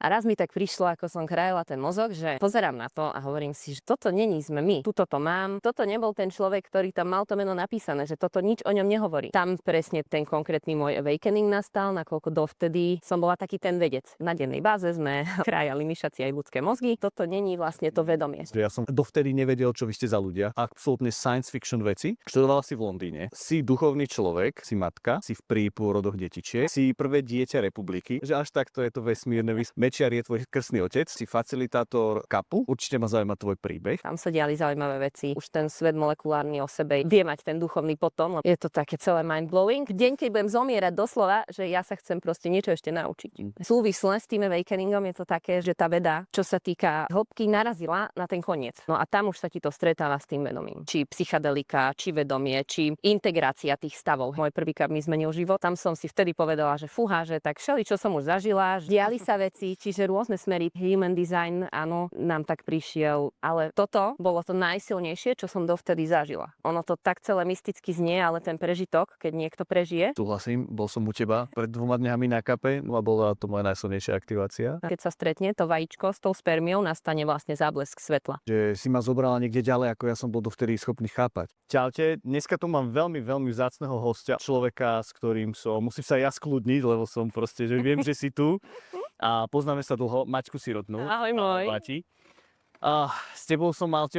A raz mi tak prišlo, ako som krájala ten mozog, že pozerám na to a hovorím si, že toto není sme my. Tuto to mám. Toto nebol ten človek, ktorý tam mal to meno napísané, že toto nič o ňom nehovorí. Tam presne ten konkrétny môj awakening nastal, nakoľko dovtedy som bola taký ten vedec. Na dennej báze sme krájali myšacie aj ľudské mozgy. Toto není vlastne to vedomie. Ja som dovtedy nevedel, čo vy ste za ľudia. Absolútne science fiction veci. Študovala si v Londýne. Si duchovný človek, si matka, si v pôrodoch detičiek, si prvé dieťa republiky, že až takto je to vesmírne. Mečiar je tvoj krstný otec, si facilitátor kapu. Určite ma zaujíma tvoj príbeh. Tam sa diali zaujímavé veci. Už ten svet molekulárny o sebe vie mať ten duchovný potom. Je to také celé mind-blowing. Deň, keď budem zomierať doslova, že ja sa chcem proste niečo ešte naučiť. Súvisle s tým awakeningom je to také, že tá veda, čo sa týka hĺbky, narazila na ten koniec. No a tam už sa ti to stretáva s tým vedomím. Či psychedelika, či vedomie, či integrácia tých stavov. Môj prvýkrát mi zmenil život. Tam som si vtedy povedala, že fúha, že tak všeli, čo som už zažila, diali sa veci, čiže rôzne smery. Human design, áno, nám tak prišiel, ale toto bolo to najsilnejšie, čo som dovtedy zažila. Ono to tak celé mysticky znie, ale ten prežitok, keď niekto prežije. Súhlasím, bol som u teba pred 2 dňami na kape, no a bola to moja najsilnejšia aktivácia. Keď sa stretne to vajíčko s tou spermiou, nastane vlastne záblesk svetla. Že si ma zobrala niekde ďalej, ako ja som bol dovtedy schopný chápať. Čaute, dneska tu mám veľmi vzácneho hostia, človeka, s ktorým musím sa ja skľudniť, lebo som proste, že viem, že si tu a poznáme sa dlho. Maťku Sirotnú. Ahoj môj. Teba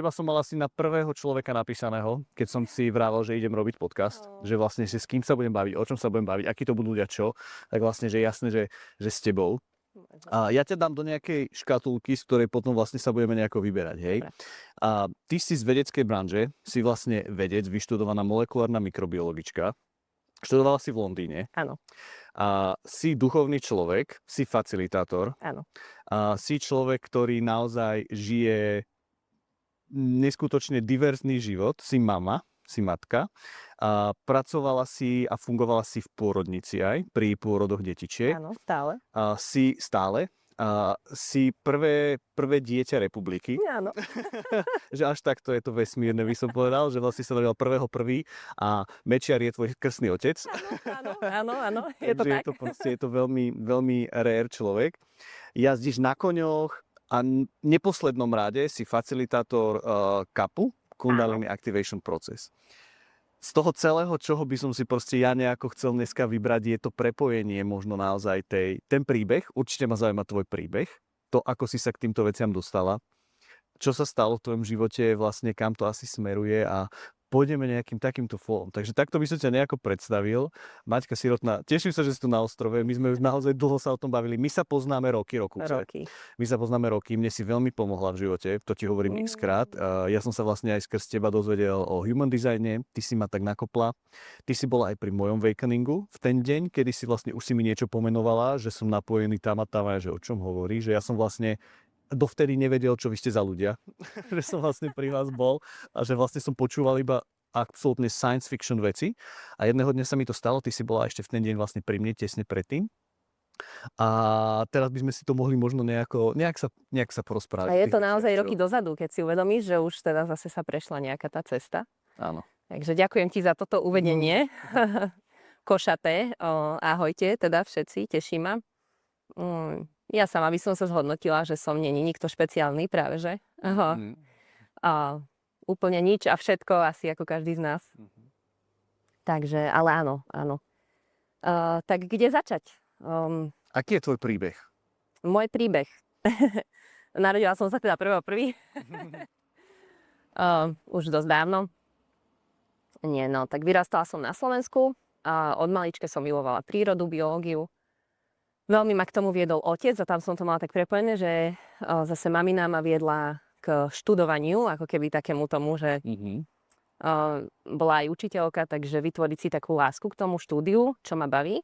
som mal asi na prvého človeka napísaného, keď som si vravel, že idem robiť podcast, že vlastne, že s kým sa budem baviť, o čom sa budem baviť, akí to budú ľudia čo, tak vlastne, že jasné, že s tebou. A ja ťa dám do nejakej škatulky, z ktorej potom vlastne sa budeme nejako vyberať, hej. A ty si z vedeckej branže, si vlastne vedec, vyštudovaná molekulárna mikrobiologička, študovala si v Londýne. Áno. A si duchovný človek, si facilitátor. Áno. A si človek, ktorý naozaj žije neskutočne diverzný život, si mama, si matka. A pracovala si a fungovala si v pôrodnici aj, pri pôrodoch detičiek. Áno, stále. Si stále. Si prvé dieťa republiky. Áno. Že až takto je to vesmírne, by som povedal, že vlastne sa narodil 1.1. a Mečiar je tvoj krstný otec. Áno, je to tak. Je to veľmi rare človek. Jazdíš na koňoch a v neposlednom rade si facilitátor kapu, Kundalini Activation Process. Z toho celého, čoho by som si proste ja nejako chcel dneska vybrať, je to prepojenie možno naozaj ten príbeh. Určite ma zaujíma tvoj príbeh, to, ako si sa k týmto veciam dostala, čo sa stalo v tvojom živote, vlastne kam to asi smeruje a pôjdeme nejakým takýmto flowom. Takže takto by som ťa nejako predstavil. Maťka Sirotná, teším sa, že si tu na ostrove. My sme už naozaj dlho sa o tom bavili. My sa poznáme roky. My sa poznáme roky. Mne si veľmi pomohla v živote. To ti hovorím x-krát. Ja som sa vlastne aj skrz teba dozvedel o human designe. Ty si ma tak nakopla. Ty si bola aj pri mojom awakeningu v ten deň, kedy si vlastne už si mi niečo pomenovala, že som napojený tam a tam, že o čom hovorí, že ja som vlastne dovtedy nevedel, čo vy ste za ľudia, že som vlastne pri vás bol a že vlastne som počúval iba absolútne science fiction veci a jedného dňa sa mi to stalo, ty si bola ešte v ten deň vlastne pri mne, tesne predtým. A teraz by sme si to mohli možno nejak sa porozprávať. A je to naozaj roky dozadu, keď si uvedomíš, že už teda zase sa prešla nejaká tá cesta. Áno. Takže ďakujem ti za toto uvedenie. Košaté, ahojte teda všetci, teší ma. Ja sama by som sa zhodnotila, že som nie nikto špeciálny práve, že? A úplne nič a všetko asi ako každý z nás. Takže, ale áno. Tak kde začať? Aký je tvoj príbeh? Môj príbeh. Narodila som sa teda 1.1. Už dosť dávno. Nie, no, tak vyrastala som na Slovensku. Od malička som milovala prírodu, biológiu. Veľmi ma k tomu viedol otec a tam som to mala tak prepojené, že zase mamina ma viedla k študovaniu, ako keby takému tomu, že bola aj učiteľka, takže vytvoriť si takú lásku k tomu štúdiu, čo ma baví.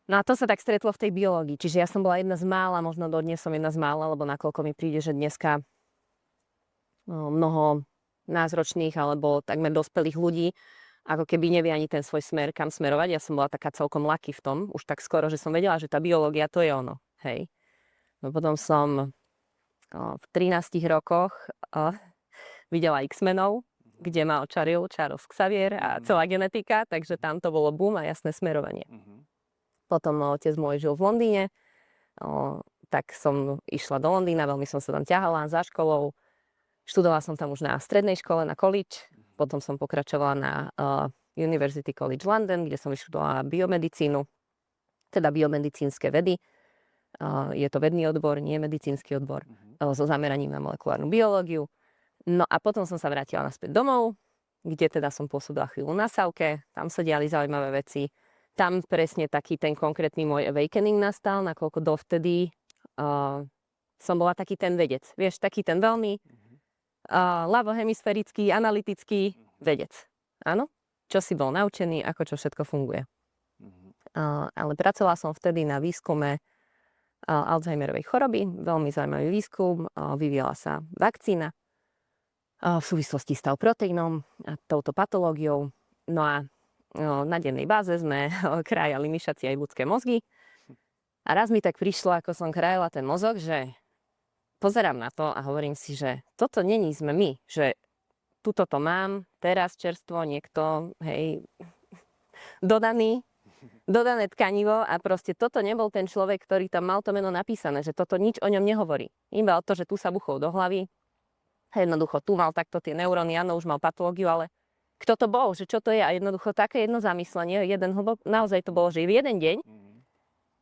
No a to sa tak stretlo v tej biológii. Čiže ja som bola jedna z mála, možno dodnes som jedna z mála, lebo nakoľko mi príde, že dneska mnoho názročných alebo takmer dospelých ľudí ako keby nevie ani ten svoj smer, kam smerovať. Ja som bola taká celkom lucky v tom, už tak skoro, že som vedela, že tá biológia to je ono. Hej. No potom som v 13 rokoch videla X-menov, kde ma očaril Charles Xavier a celá genetika, takže tam to bolo boom a jasné smerovanie. Potom otec môj žil v Londýne, tak som išla do Londýna, veľmi som sa tam ťahala za školou. Študovala som tam už na strednej škole, na college. Potom som pokračovala na University College London, kde som vyštudovala biomedicínu, teda biomedicínske vedy. Je to vedný odbor, nie medicínsky odbor, so zameraním na molekulárnu biológiu. No a potom som sa vrátila naspäť domov, kde teda som pôsobila chvíľu na Savke, tam sa diali zaujímavé veci. Tam presne taký ten konkrétny môj awakening nastal, nakoľko dovtedy som bola taký ten vedec. Vieš, taký ten veľmi ľavohemisférický, analytický vedec. Áno? Čo si bol naučený, ako čo všetko funguje. Ale pracovala som vtedy na výskume Alzheimerovej choroby, veľmi zaujímavý výskum, vyvíjala sa vakcína v súvislosti s tau proteínom a touto patológiou. No a na dennej báze sme krájali myšacie aj ľudské mozgy. A raz mi tak prišlo, ako som krájala ten mozog, že pozerám na to a hovorím si, že toto není sme my, že tuto to mám, teraz čerstvo, niekto, hej, dodané tkanivo a proste toto nebol ten človek, ktorý tam mal to meno napísané, že toto nič o ňom nehovorí. Iba o to, že tu sa buchol do hlavy, jednoducho tu mal takto tie neuróny, áno, už mal patológiu, ale kto to bol, že čo to je a jednoducho také jedno zamyslenie, naozaj to bolo, že v jeden deň,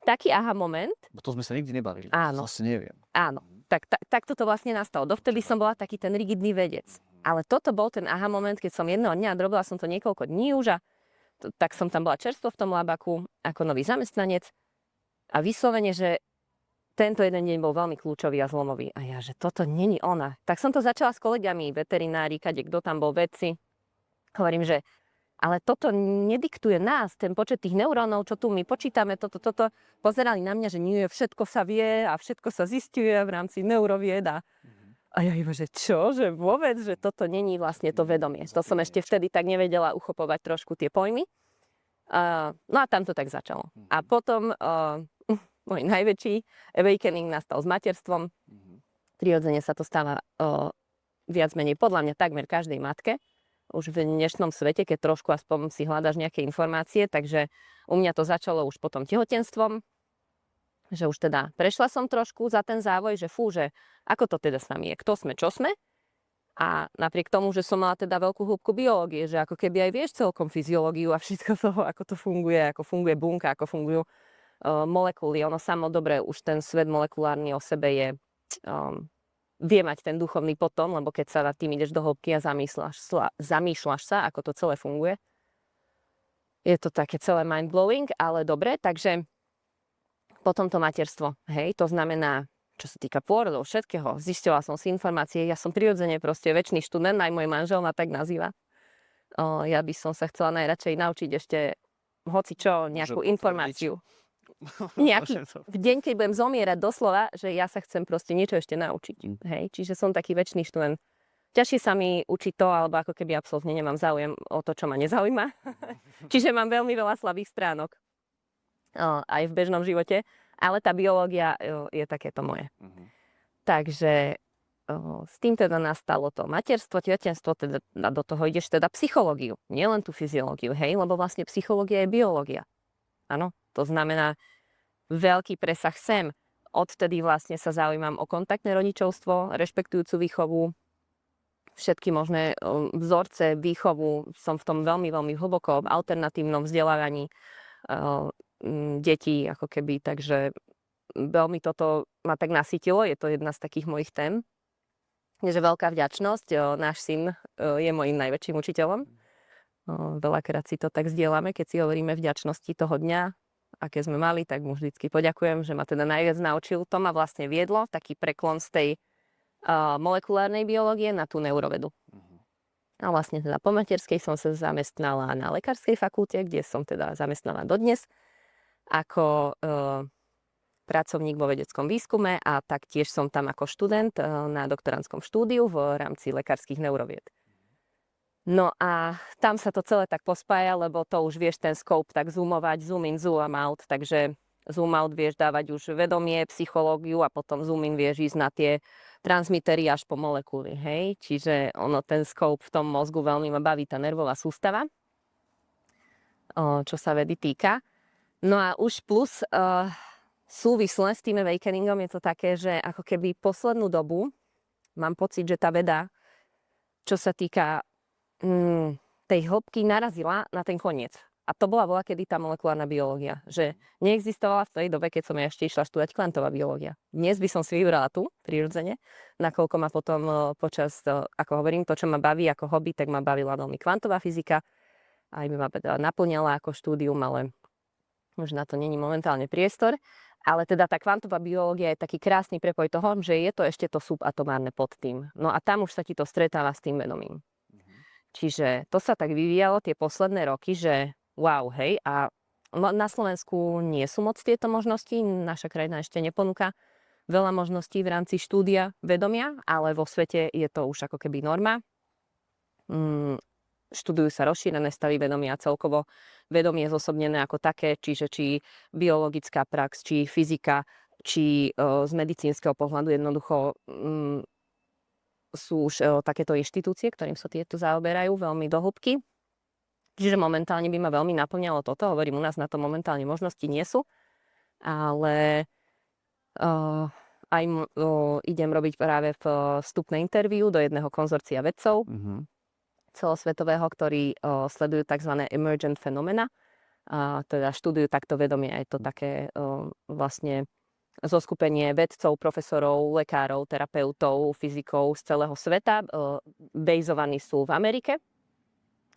taký aha moment. Bo to sme sa nikdy nebavili, áno, vlastne neviem. Áno, tak toto vlastne nastalo. Dovtedy som bola taký ten rigidný vedec. Ale toto bol ten aha moment, keď som jedného dňa, robila som to niekoľko dní už a tak som tam bola čerstvo v tom labaku ako nový zamestnanec a vyslovene, že tento jeden deň bol veľmi kľúčový a zlomový. A ja, že toto není ona. Tak som to začala s kolegami, veterinári, kto tam bol vedci. Hovorím, že ale toto nediktuje nás, ten počet tých neurónov, čo tu my počítame, toto. Pozerali na mňa, že nie, všetko sa vie a všetko sa zisťuje v rámci neurovied. A ja iba, že čo, že vôbec, že toto není vlastne to vedomie. To som ešte vtedy tak nevedela uchopovať trošku tie pojmy. No a tam to tak začalo. A potom môj najväčší awakening nastal s materstvom. Prirodzene sa to stáva viac menej podľa mňa takmer každej matke. Už v dnešnom svete, keď trošku aspoň si hľadaš nejaké informácie, takže u mňa to začalo už potom tehotenstvom, že už teda prešla som trošku za ten závoj, že že ako to teda s nami je, kto sme, čo sme. A napriek tomu, že som mala teda veľkú hĺbku biológie, že ako keby aj vieš celkom fyziológiu a všetko toho, ako to funguje, ako funguje bunka, ako fungujú molekuly. Ono samo dobre, už ten svet molekulárny o sebe je... vie mať ten duchovný potom, lebo keď sa nad tým ideš do hĺbky a zamýšľaš sa, ako to celé funguje. Je to také celé mind-blowing, ale dobre, takže potom to materstvo, hej, to znamená, čo sa týka pôrodov, všetkého, zisťovala som si informácie, ja som prirodzene proste večný študent, aj môj manžel ma tak nazýva. Ja by som sa chcela najradšej naučiť ešte hocičo, nejakú informáciu. V deň, keď budem zomierať doslova, že ja sa chcem proste niečo ešte naučiť. Hej? Čiže som taký večný študent. Ťažšie sa mi učiť to, alebo ako keby absolútne nemám záujem o to, čo ma nezaujíma. Čiže mám veľmi veľa slabých stránok. Aj v bežnom živote. Ale tá biológia je takéto moje. Takže s tým teda nastalo to materstvo, tehotenstvo, teda do toho ideš teda psychológiu. Nielen tú fyziológiu, hej? Lebo vlastne psychológia je biológia. Áno, to znamená veľký presah sem. Odtedy vlastne sa zaujímam o kontaktné rodičovstvo, rešpektujúcu výchovu, všetky možné vzorce výchovu. Som v tom veľmi, veľmi hlboko, v alternatívnom vzdelávaní detí, ako keby. Takže veľmi toto ma tak nasytilo. Je to jedna z takých mojich tém. Je veľká vďačnosť. Náš syn je môjim najväčším učiteľom. Veľakrát si to tak zdieľame, keď si hovoríme vďačnosti toho dňa, aké sme mali, tak mu vždycky poďakujem, že ma teda najviac naučil. To ma vlastne viedlo, taký preklon z tej molekulárnej biológie na tú neurovedu. A vlastne teda po materskej som sa zamestnala na lekárskej fakulte, kde som teda zamestnaná dodnes ako pracovník vo vedeckom výskume a taktiež som tam ako študent na doktorandskom štúdiu v rámci lekárskych neurovied. No a tam sa to celé tak pospája, lebo to už vieš ten scope tak zoomovať, zoom in, zoom out, takže zoom out vieš dávať už vedomie, psychológiu a potom zoom in vieš ísť na tie transmitery až po molekuly, hej? Čiže ten scope v tom mozgu veľmi ma baví, tá nervová sústava, čo sa vedy týka. No a už plus súvisle s tým awakeningom je to také, že ako keby poslednú dobu mám pocit, že tá veda, čo sa týka tej hĺbky, narazila na ten koniec. A to bola voľakedy tá molekulárna biológia, že neexistovala v tej dobe, keď som ja ešte išla študovať kvantová biológia. Dnes by som si vybrala tu, prirodzene, nakoľko ma potom počas, ako hovorím, to, čo ma baví ako hobby, tak ma bavila veľmi kvantová fyzika, aj by ma teda naplňala ako štúdium, ale už na to není momentálne priestor. Ale teda tá kvantová biológia je taký krásny prepoj toho, že je to ešte to subatomárne pod tým. No a tam už sa ti to stretáva s tým vedomím. Čiže to sa tak vyvíjalo tie posledné roky, že wow, hej, a na Slovensku nie sú moc tieto možnosti, naša krajina ešte neponúka veľa možností v rámci štúdia vedomia, ale vo svete je to už ako keby norma. Študujú sa rozšírené stavy vedomia, celkovo vedomie je zosobnené ako také, čiže či biologická prax, či fyzika, či z medicínskeho pohľadu jednoducho sú už takéto inštitúcie, ktorým sa tieto zaoberajú veľmi do hĺbky. Čiže momentálne by ma veľmi naplňalo toto. Hovorím, u nás na to momentálne možnosti nie sú, ale idem robiť práve vstupné interview do jedného konzorcia vedcov celosvetového, ktorí sledujú tzv. Emergent phenomena. Teda študujú takto vedomie. Je to také vlastne zoskupenie vedcov, profesorov, lekárov, terapeutov, fyzikov z celého sveta. Bejzovaní sú v Amerike,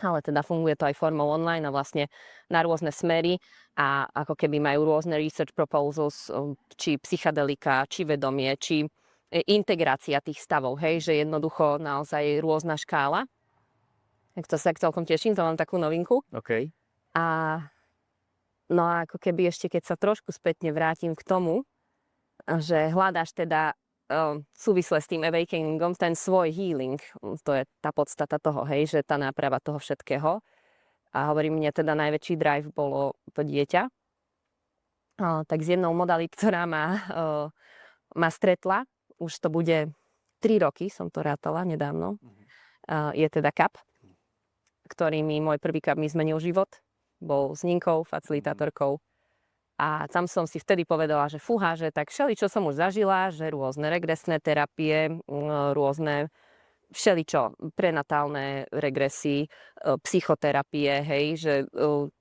ale teda funguje to aj formou online a vlastne na rôzne smery a ako keby majú rôzne research proposals, či psychedelika, či vedomie, či integrácia tých stavov, hej, že jednoducho naozaj rôzna škála. Tak to sa celkom teším, to mám takú novinku. OK. No a ako keby ešte, keď sa trošku spätne vrátim k tomu, že hľadáš teda súvisle s tým awakeningom ten svoj healing. To je tá podstata toho, hej, že tá náprava toho všetkého. A hovorím, mne teda najväčší drive bolo to dieťa. Tak s jednou modalitou, ktorá ma stretla, už to bude 3 roky, som to rátala nedávno, je teda CAP, ktorý môj prvý CAP mi zmenil život. Bol s Ninkou, facilitátorkou. A tam som si vtedy povedala, že fúha, že tak všeličo som už zažila, že rôzne regresné terapie, rôzne všeličo, prenatálne regresy, psychoterapie, hej, že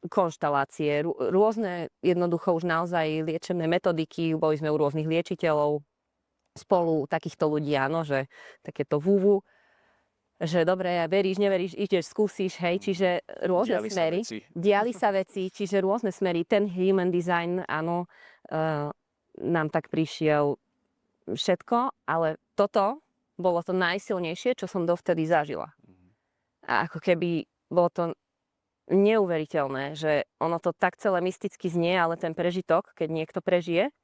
konštalácie, rôzne jednoducho už naozaj liečebné metodiky, boli sme u rôznych liečiteľov spolu, takýchto ľudí, áno, že takéto vúvu, že dobre, veríš, neveríš, ideš, skúsiš, hej, čiže rôzne smery. Diali sa veci, čiže rôzne smery. Ten human design, áno, nám tak prišiel všetko, ale toto bolo to najsilnejšie, čo som dovtedy zažila. A ako keby bolo to neuveriteľné, že ono to tak celé mysticky znie, ale ten prežitok, keď niekto prežije,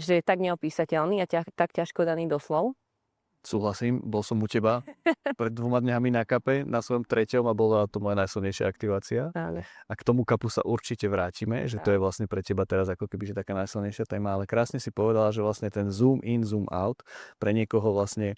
že je tak neopísateľný a tak ťažko daný doslov. Súhlasím, bol som u teba pred 2 dňami na kape, na svojom 3. a bola to moja najsilnejšia aktivácia. Áno. A k tomu kapu sa určite vrátime, že to je vlastne pre teba teraz ako keby že taká najsilnejšia téma, ale krásne si povedala, že vlastne ten zoom in, zoom out pre niekoho vlastne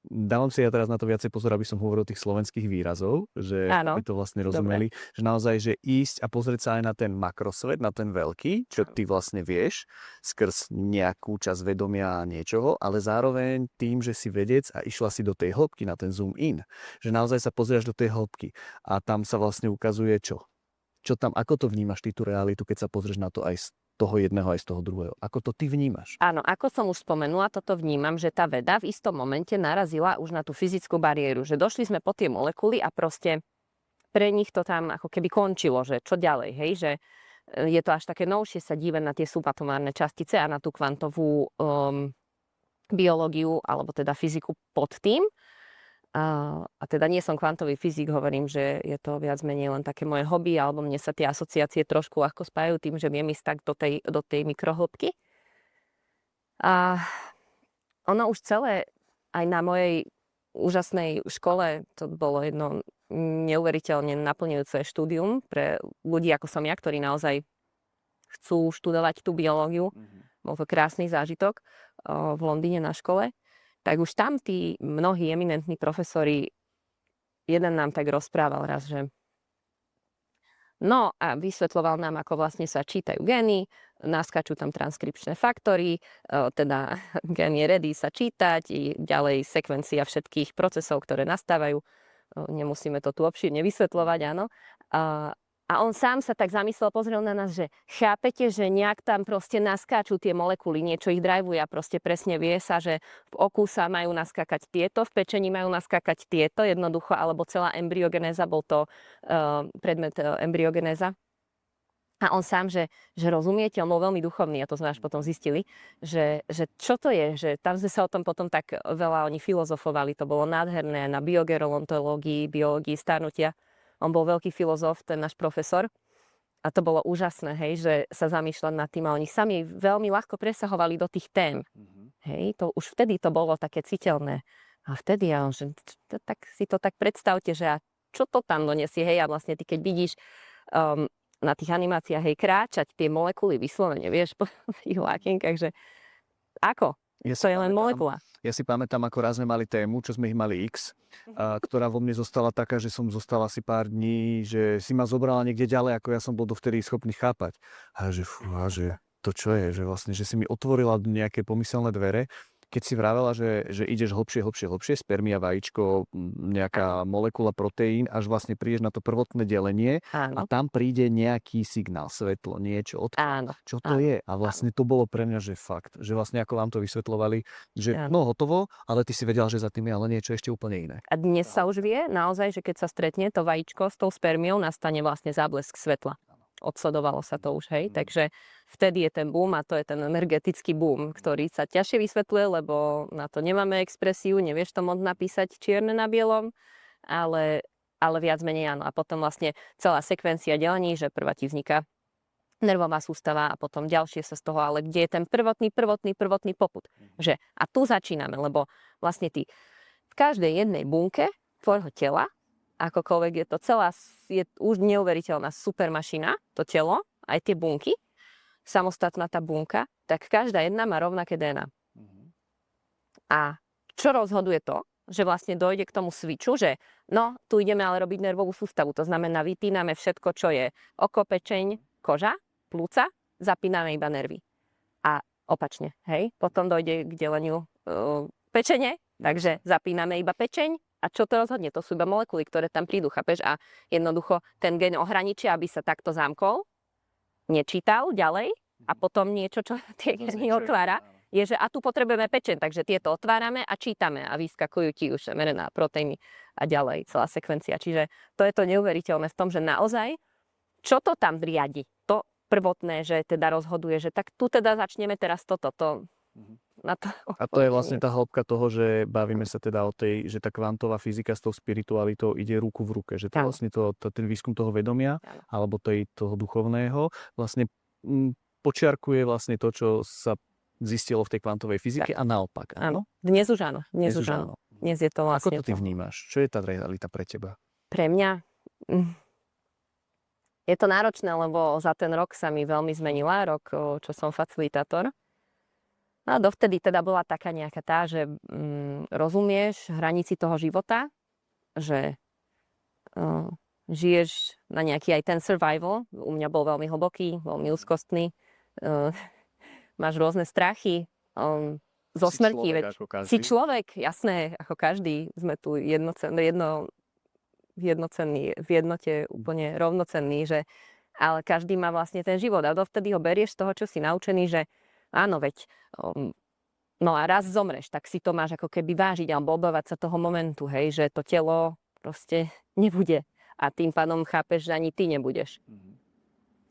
dávam si ja teraz na to viacej pozor, aby som hovoril tých slovenských výrazov, že aby to vlastne rozumeli, že naozaj, že ísť a pozrieť sa aj na ten makrosvet, na ten veľký, čo ty vlastne vieš, skrz nejakú časť vedomia a niečoho, ale zároveň tým, že si vedec a išla si do tej hĺbky, na ten zoom in, že naozaj sa pozrieš do tej hĺbky a tam sa vlastne ukazuje čo? Čo tam, ako to vnímaš ty tú realitu, keď sa pozrieš na to aj z toho jedného, aj z toho druhého? Ako to ty vnímaš? Áno, ako som už spomenula, toto vnímam, že tá veda v istom momente narazila už na tú fyzickú bariéru, že došli sme po tie molekuly a proste pre nich to tam ako keby končilo, že čo ďalej, hej, že je to až také novšie sa dívať na tie subatomárne častice a na tú kvantovú biológiu, alebo teda fyziku pod tým. A teda nie som kvantový fyzik, hovorím, že je to viac menej len také moje hobby, alebo mne sa tie asociácie trošku ľahko spájajú tým, že viem ísť tak do tej mikrohĺbky. A ono už celé, aj na mojej úžasnej škole, to bolo jedno neuveriteľne naplňujúce štúdium pre ľudí ako som ja, ktorí naozaj chcú študovať tú biológiu. Bol to krásny zážitok v Londýne na škole. Tak už tam tí mnohí eminentní profesori, jeden nám tak rozprával raz, že No a vysvetľoval nám, ako vlastne sa čítajú gény, naskáču tam transkripčné faktory, teda gen je ready sa čítať, i ďalej sekvencia všetkých procesov, ktoré nastávajú. Nemusíme to tu obšírne vysvetľovať, áno. A on sám sa tak zamyslel, pozrel na nás, že chápete, že nejak tam proste naskáču tie molekuly, niečo ich drivuje a proste presne vie sa, že v oku sa majú naskákať tieto, v pečení majú naskákať tieto, jednoducho, alebo celá embryogenéza, bol to predmet embryogenéza. A on sám, že rozumiete, on bol veľmi duchovný, a to sme až potom zistili, že čo to je, že tam sme sa o tom potom tak veľa oni filozofovali, to bolo nádherné na biogerontológii, biológii starnutia. On bol veľký filozof, ten náš profesor. A to bolo úžasné, hej, že sa zamýšľať nad tým. A oni sami veľmi ľahko presahovali do tých tém. Hej, to už vtedy to bolo také citeľné. A vtedy ja, že tak si to tak predstavte, že a čo to tam donesie, hej, a vlastne ty keď vidíš na tých animáciách, hej, kráčať tie molekuly vyslovene, vieš, po tých lákenkách, že ako? To je len molekula. Ja si pamätám, ako raz sme mali tému, čo sme ich mali X, ktorá vo mne zostala taká, že som zostal asi pár dní, že si ma zobrala niekde ďalej, ako ja som bol dovtedy schopný chápať. A že to čo je, že vlastne, že si mi otvorila nejaké pomyselné dvere, keď si vravela, že ideš hlbšie, spermia, vajíčko, nejaká molekula, proteín, až vlastne prídeš na to prvotné delenie. Áno. A tam príde nejaký signál, svetlo, niečo, odkiaľ. Čo to je? A vlastne to bolo pre mňa, že fakt, že vlastne ako vám to vysvetľovali, že no hotovo, ale ty si vedela, že za tým je ale niečo ešte úplne iné. A dnes sa už vie naozaj, že keď sa stretne to vajíčko s tou spermiou, nastane vlastne záblesk svetla. Odsledovalo sa to už, hej. Takže vtedy je ten boom a to je ten energetický boom, ktorý sa ťažšie vysvetľuje, lebo na to nemáme expresiu, nevieš to moc napísať čierne na bielom, ale viac menej áno. A potom vlastne celá sekvencia delení, že prvá ti vzniká nervová sústava a potom ďalšie sa z toho, ale kde je ten prvotný popud. Že, a tu začíname, lebo vlastne ty v každej jednej bunke tvojho tela, akokoľvek je to celá, je už neuveriteľná supermašina, to telo, aj tie bunky, samostatná tá bunka, tak každá jedna má rovnaké DNA. A čo rozhoduje to, že vlastne dojde k tomu switchu, že no, tu ideme ale robiť nervovú sústavu, to znamená, vypíname všetko, čo je oko, pečeň, koža, plúca, zapíname iba nervy. A opačne, hej, potom dojde k deleniu pečene, takže zapíname iba pečeň. A čo to rozhodne? To sú iba molekuly, ktoré tam prídu, chápeš? A jednoducho ten gen ohraničia, aby sa takto zamkol, nečítal ďalej a potom niečo, čo tie geny otvára, je, že a tu potrebujeme pečeň, takže tieto otvárame a čítame a vyskakujú ti už mRNA, proteíny a ďalej celá sekvencia. Čiže to je to neuveriteľné v tom, že naozaj, čo to tam riadi? To prvotné, že teda rozhoduje, že tak tu teda začneme teraz toto. Na to. A to je vlastne tá hĺbka toho, že bavíme sa teda o tej, že tá kvantová fyzika s tou spiritualitou ide ruku v ruke. Že to vlastne ten výskum toho vedomia, alebo toho duchovného, vlastne počiarkuje vlastne to, čo sa zistilo v tej kvantovej fyzike a naopak. Áno. Dnes už áno. Dnes je to vlastne. Ako to ty vnímaš? Čo je tá realita pre teba? Pre mňa? Je to náročné, lebo za ten rok sa mi veľmi zmenila, čo som facilitátor. No a dovtedy teda bola taká nejaká tá, že rozumieš hranici toho života, že žiješ na nejaký aj ten survival. U mňa bol veľmi hlboký, veľmi úzkostný. Máš rôzne strachy zo smrti. Si človek, jasné, ako každý. Sme tu v jednote úplne rovnocenní, že ale každý má vlastne ten život a dovtedy ho berieš z toho, čo si naučený, že áno, veď, no a raz zomreš, tak si to máš ako keby vážiť alebo obávať sa toho momentu, hej, že to telo proste nebude a tým pádom chápeš, že ani ty nebudeš.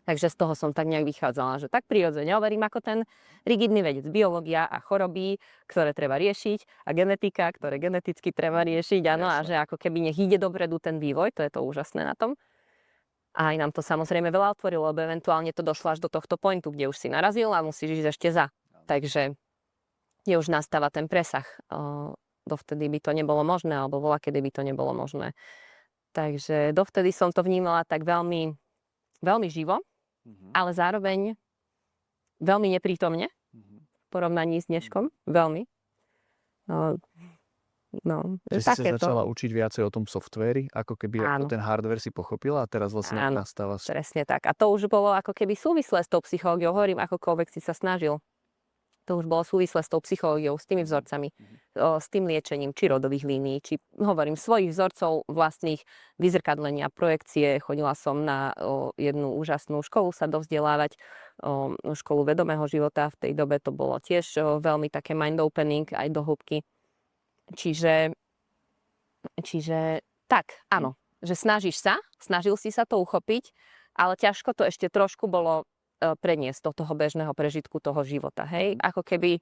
Takže z toho som tak nejak vychádzala, že tak prirodzene overím ako ten rigidný vedec, biológia a choroby, ktoré treba riešiť a genetika, ktoré geneticky treba riešiť, áno, a že ako keby nech ide dopredu ten vývoj, to je to úžasné na tom. A aj nám to samozrejme veľa otvorilo, lebo eventuálne to došlo až do tohto pointu, kde už si narazil a musíš ísť ešte za. Takže je už nastáva ten presah. Dovtedy by to nebolo možné, alebo voľakedy by to nebolo možné. Takže dovtedy som to vnímala tak veľmi, veľmi živo, ale zároveň veľmi neprítomne v porovnaní s dneškom. Veľmi. No, Že si sa takéto. začala učiť viacej o tom softvéri, ako keby ako Áno. ten hardware si pochopila a teraz vlastne Áno, nastáva... presne tak. A to už bolo ako keby súvislé s tou psychológiou. Hovorím, akokoľvek si sa snažil. To už bolo súvislé s tou psychológiou, s tými vzorcami, s tým liečením, či rodových línií, či hovorím, svojich vzorcov vlastných, vyzrkadlenia, projekcie. Chodila som na jednu úžasnú školu sa dovzdelávať, školu vedomého života. V tej dobe to bolo tiež veľmi také mind opening aj do hĺbky. Čiže tak, áno, že snažil si sa to uchopiť, ale ťažko to ešte trošku bolo preniesť do toho bežného prežitku toho života, hej? Ako keby,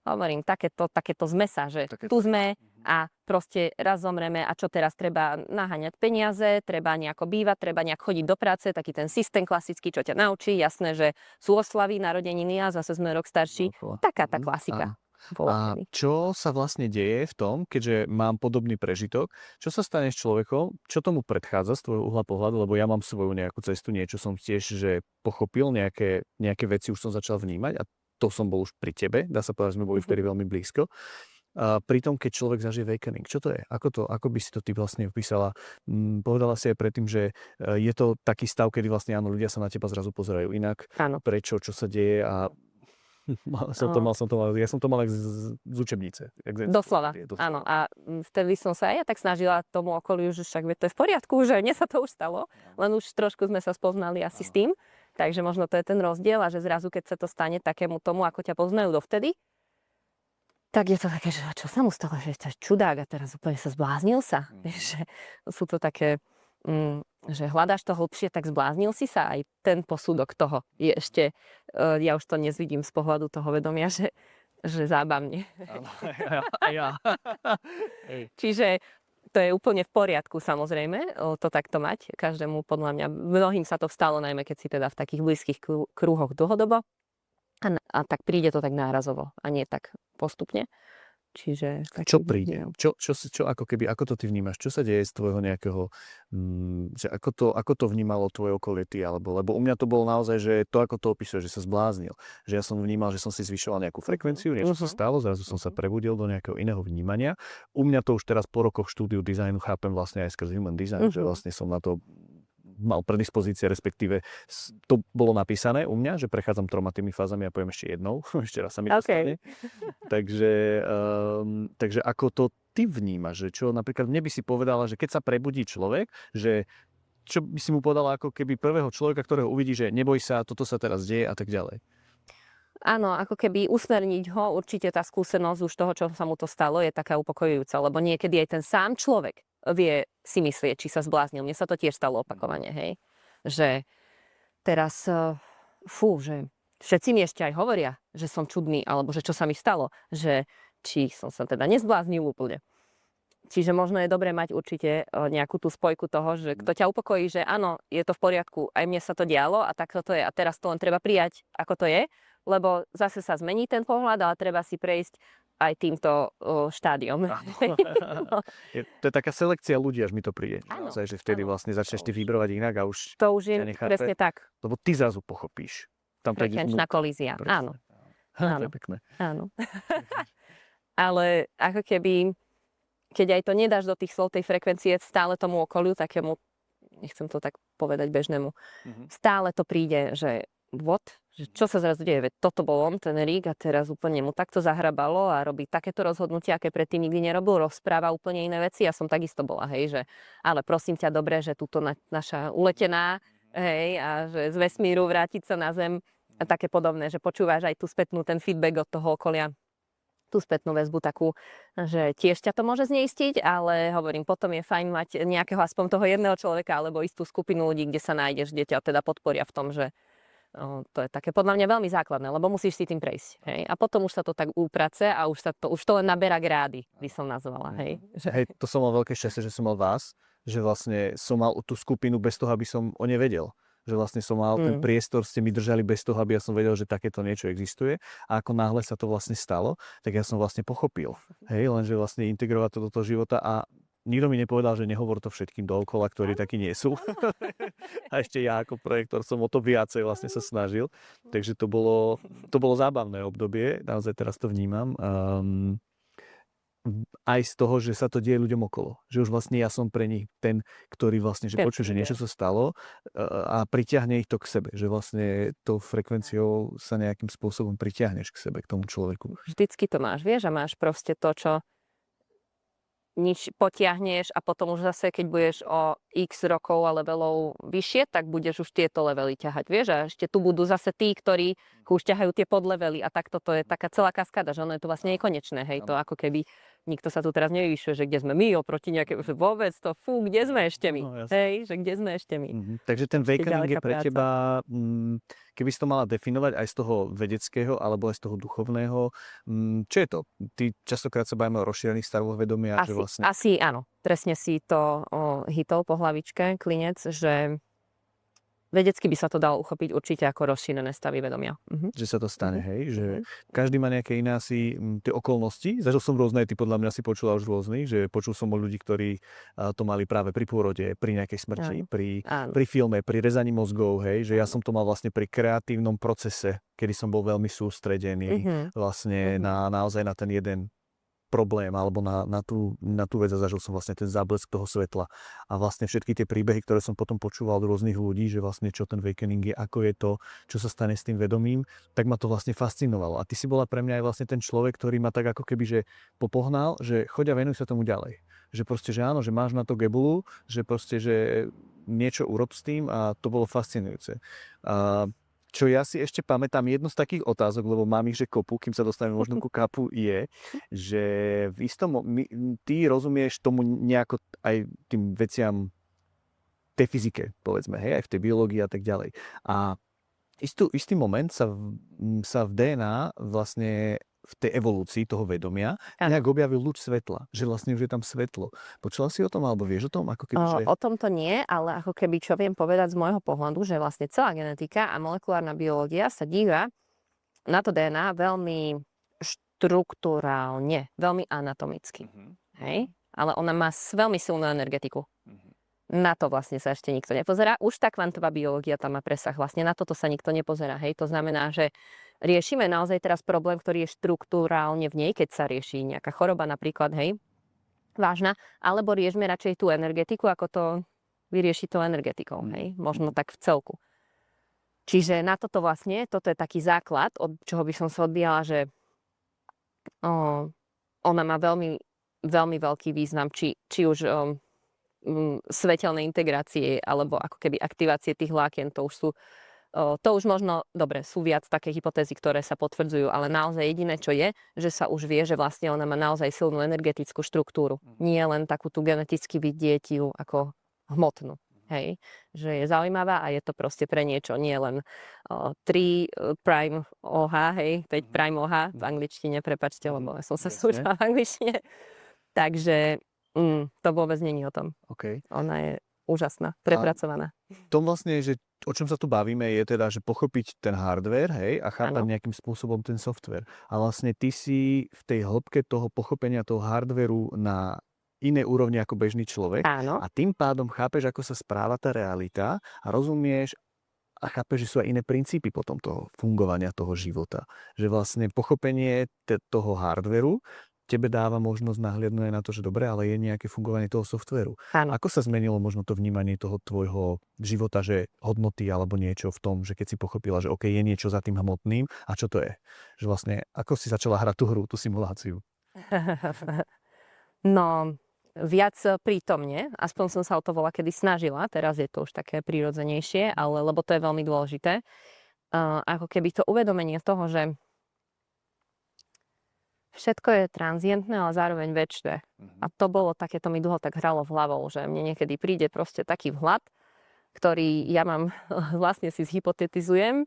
hovorím, takéto zmesa, že tu sme a proste raz zomreme a čo teraz, treba naháňať peniaze, treba nejako bývať, treba nejak chodiť do práce, taký ten systém klasický, čo ťa naučí, jasné, že sú oslavy, narodeniny a zase sme rok starší, taká tá klasika. A čo sa vlastne deje v tom, keďže mám podobný prežitok, čo sa stane s človekom, čo tomu predchádza z tvojho uhla pohľadu, lebo ja mám svoju nejakú cestu, niečo som tiež že pochopil, nejaké veci už som začal vnímať a to som bol už pri tebe, dá sa povedať, že sme boli vtedy veľmi blízko. A pritom, keď človek zažije awakening, čo to je? Ako by si to ty vlastne opísala? Povedala si aj predtým, že je to taký stav, kedy vlastne áno, ľudia sa na teba zrazu pozerajú inak. Áno. Prečo, čo sa deje a ja som to mal z učebnice. Doslova, áno. A vtedy som sa aj ja tak snažila tomu okoliu, že však to je v poriadku, že mne sa to už stalo, len už trošku sme sa spoznali asi s tým, takže možno to je ten rozdiel a že zrazu, keď sa to stane takému tomu, ako ťa poznajú dovtedy, tak je to také, že čo sa mu stalo, že je čudák a teraz úplne sa zbláznil sa. Že sú to také... že hľadáš to hlbšie, tak zbláznil si sa, aj ten posudok toho je ešte, ja už to nezvidím z pohľadu toho vedomia, že zábavne. Ja. Čiže to je úplne v poriadku, samozrejme, to takto mať. Každému, podľa mňa, mnohým sa to stalo, najmä keď si teda v takých blízkych krúhoch dlhodobo a tak príde to tak nárazovo a nie tak postupne. Čiže čo príde? Čo ako to ty vnímaš? Čo sa deje z tvojho nejakého, že ako to vnímalo tvoje okolie ty, lebo u mňa to bolo naozaj, že to, ako to opisuje, že sa zbláznil. Že ja som vnímal, že som si zvyšoval nejakú frekvenciu, niečo sa stalo, zrazu som sa prebudil do nejakého iného vnímania. U mňa to už teraz po rokoch štúdiu dizajnu chápem vlastne aj skrz human design, že vlastne som na to mal predispozície, respektíve to bolo napísané u mňa, že prechádzam 3 tými fázami a poviem ešte jednou, ešte raz sa mi to stane. Takže ako to ty vnímaš, že čo napríklad mne by si povedala, že keď sa prebudí človek, že čo by si mu povedala ako keby prvého človeka, ktorého uvidí, že neboj sa, toto sa teraz deje a tak ďalej. Áno, ako keby usmerniť ho, určite tá skúsenosť už toho, čo sa mu to stalo, je taká upokojujúca, lebo niekedy aj ten sám človek vie si myslieť, či sa zbláznil. Mne sa to tiež stalo opakovane, hej. Že teraz, že všetci mi ešte aj hovoria, že som čudný, alebo že čo sa mi stalo, že či som sa teda nezbláznil úplne. Čiže možno je dobré mať určite nejakú tú spojku toho, že kto ťa upokojí, že áno, je to v poriadku, aj mne sa to dialo a takto to je a teraz to len treba prijať, ako to je, lebo zase sa zmení ten pohľad, ale treba si prejsť aj týmto štádiom. To je taká selekcia ľudí, až mi to príde. Naozaj, že vtedy vlastne začneš ty vybrovať inak a už to už je presne tak. Lebo ty zrazu pochopíš. Frekvenčná kolízia. Áno. To je pekné. Áno. Ale ako keby, keď aj to nedáš do tých slov tej frekvencie stále tomu okoliu, takému, nechcem to tak povedať bežnému, stále to príde, že že čo sa zrazu deje, veď toto bol on, ten Erik a teraz úplne mu takto zahrabalo a robí takéto rozhodnutia, aké predtým nikdy nerobil, rozpráva úplne iné veci. Ja som takisto bola, hej, že ale prosím ťa, dobre, že túto naša uletená, hej, a že z vesmíru vrátiť sa na Zem a také podobné, že počúvaš aj tú spätnú, ten feedback od toho okolia, tú spätnú väzbu takú, že tiež ťa to môže zneistiť, ale hovorím, potom je fajn mať nejakého aspoň toho jedného človeka alebo istú skupinu ľudí, kde sa nájdeš, kde ťa teda podporia v tom, že to je také podľa mňa veľmi základné, lebo musíš si tým prejsť. Hej? A potom už sa to tak úprace a už to len naberá grády, by som nazvala. Hej? Hej, to som mal veľké šťastie, že som mal vás, že vlastne som mal tú skupinu bez toho, aby som o nej vedel. Že vlastne som mal ten priestor, ste mi držali bez toho, aby ja som vedel, že takéto niečo existuje. A ako náhle sa to vlastne stalo, tak ja som vlastne pochopil. Hej, lenže vlastne integrovať to do toho života a nikto mi nepovedal, že nehovor to všetkým dookola, ktorí takí nie sú. A ešte ja ako projektor som o to viacej vlastne sa snažil. Takže to bolo zábavné obdobie. Naozaj teraz to vnímam. aj z toho, že sa to deje ľuďom okolo. Že už vlastne ja som pre nich ten, ktorý vlastne, že počuje, že niečo sa stalo a pritiahne ich to k sebe. Že vlastne tou frekvenciou sa nejakým spôsobom pritiahneš k sebe, k tomu človeku. Vždycky to máš, vieš, a máš proste to, čo nič potiahneš a potom už zase, keď budeš o x rokov a levelov vyššie, tak budeš už tieto levely ťahať, vieš, a ešte tu budú zase tí, ktorí už ťahajú tie podlevely a takto to je taká celá kaskáda, že ono je to vlastne nekonečné, hej, to ako keby nikto sa tu teraz nevyvyšuje, že kde sme my oproti nejaké, že vôbec to, kde sme ešte my, hej, že kde sme ešte my. Takže ten awakening je pre teba, keby si to mala definovať aj z toho vedeckého alebo aj z toho duchovného, čo je to? Ty častokrát sa bavíme o rozšírených stavoch vedomia, že vlastne... Asi áno, presne si to hitol po hlavičke, klinec, že vedecky by sa to dalo uchopiť určite ako rozšírené stavy vedomia. Že sa to stane, hej? Že každý má nejaké iné asi tie okolnosti. Zažil som rôzne, ty podľa mňa si počula už rôznych, že počul som o ľudí, ktorí to mali práve pri pôrode, pri nejakej smrti, pri filme, pri rezaní mozgov, hej? Že ja som to mal vlastne pri kreatívnom procese, kedy som bol veľmi sústredený vlastne naozaj na ten jeden problém alebo na tú vec a zažil som vlastne ten záblesk toho svetla. A vlastne všetky tie príbehy, ktoré som potom počúval od rôznych ľudí, že vlastne čo ten awakening je, ako je to, čo sa stane s tým vedomím, tak ma to vlastne fascinovalo. A ty si bola pre mňa aj vlastne ten človek, ktorý ma tak ako keby že popohnal, že choď a venuj sa tomu ďalej. Že proste, že áno, že máš na to gebulu, že proste, že niečo urob s tým a to bolo fascinujúce. Čo ja si ešte pamätám, jednu z takých otázok, lebo mám ich, že kopu, kým sa dostaneme možno ku kapu, je, že v istom, ty rozumieš tomu nejako aj tým veciam tej fyzike, povedzme, hej, aj v tej biológii a tak ďalej. A istý moment sa v DNA vlastne v tej evolúcii toho vedomia nejak objavil lúč svetla, že vlastne už je tam svetlo. Počula si o tom, alebo vieš o tom? Ako keby, že... O tom to nie, ale ako keby, čo viem povedať z môjho pohľadu, že vlastne celá genetika a molekulárna biológia sa díva na to DNA veľmi štruktúrálne, veľmi anatomicky. Hej? Ale ona má veľmi silnú energetiku. Na to vlastne sa ešte nikto nepozerá. Už tá kvantová biológia tam má presah. Vlastne na toto sa nikto nepozerá. Hej? To znamená, že riešime naozaj teraz problém, ktorý je štruktúrálne v nej, keď sa rieši nejaká choroba napríklad, hej, vážna, alebo riešime radšej tú energetiku, ako to vyriešiť tou energetikou, hej, možno tak v celku. Čiže na toto vlastne, toto je taký základ, od čoho by som sa odbíjala, že ona má veľmi, veľmi veľký význam, či už svetelnej integrácie, alebo ako keby aktivácie tých vlákien, to už možno, dobre, sú viac také hypotézy, ktoré sa potvrdzujú, ale naozaj jediné, čo je, že sa už vie, že vlastne ona má naozaj silnú energetickú štruktúru. Nie len takú tú geneticky vidieť ju ako hmotnú. Hej, že je zaujímavá a je to proste pre niečo, nie len 3 prime OH, hej, 5 prime OH v angličtine, prepáčte, lebo ja som sa súčala v angličtine. Takže to vôbec nie je o tom. Okay. Ona je úžasná, prepracovaná. To vlastne, že o čom sa tu bavíme, je teda, že pochopiť ten hardware, hej, a chápať nejakým spôsobom ten software. A vlastne ty si v tej hĺbke toho pochopenia toho hardwareu na inej úrovni ako bežný človek. Áno. A tým pádom chápeš, ako sa správa tá realita a rozumieš a chápeš, že sú aj iné princípy potom toho fungovania toho života. Že vlastne pochopenie toho hardwareu tebe dáva možnosť nahliadnúť aj na to, že dobre, ale je nejaké fungovanie toho softvéru. Áno. Ako sa zmenilo možno to vnímanie toho tvojho života, že hodnoty alebo niečo v tom, že keď si pochopila, že OK, je niečo za tým hmotným a čo to je? Že vlastne, ako si začala hrať tú hru, tú simuláciu? No, viac prítomne, aspoň som sa o to kedy snažila, teraz je to už také prirodzenejšie, ale lebo to je veľmi dôležité. Ako keby to uvedomenie toho, že všetko je tranzientné, ale zároveň večné. A to bolo také, to mi dlho tak hralo v hlavou, že mne niekedy príde proste taký vhľad, ktorý ja mám, vlastne si zhypotetizujem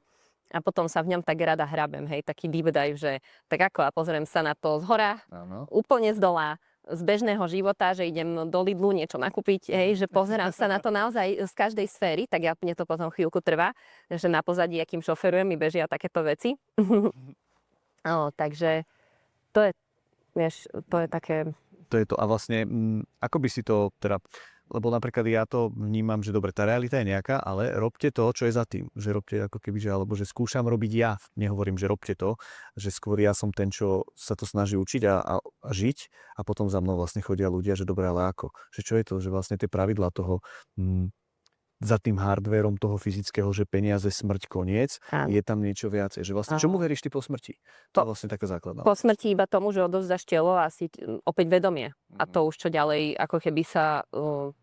a potom sa v ňom tak rada hrabem, hej, taký deep dive, že tak ako a pozriem sa na to zhora, úplne z dola, z bežného života, že idem do Lidlu niečo nakúpiť, hej, že pozerám sa na to naozaj z každej sféry, tak ja mne to potom chvíľku trvá, že na pozadí, akým šoferujem, mi bežia takéto veci. Takže to je, vieš, to je také... To je to. A vlastne, ako by si to teda lebo napríklad ja to vnímam, že dobre, tá realita je nejaká, ale robte to, čo je za tým. Že robte ako keby, že, alebo že skúšam robiť ja. Nehovorím, že robte to, že skôr ja som ten, čo sa to snaží učiť a žiť a potom za mnou vlastne chodia ľudia, že dobre, ale ako? Že čo je to, že vlastne tie pravidlá toho za tým hardvérom toho fyzického, že peniaze, smrť, koniec, Áno. je tam niečo viacej. Že vlastne, čomu veríš ty po smrti? To je vlastne taká základná. Po smrti iba tomu, že odovzdáš telo a si opäť vedomie. A to už čo ďalej ako keby sa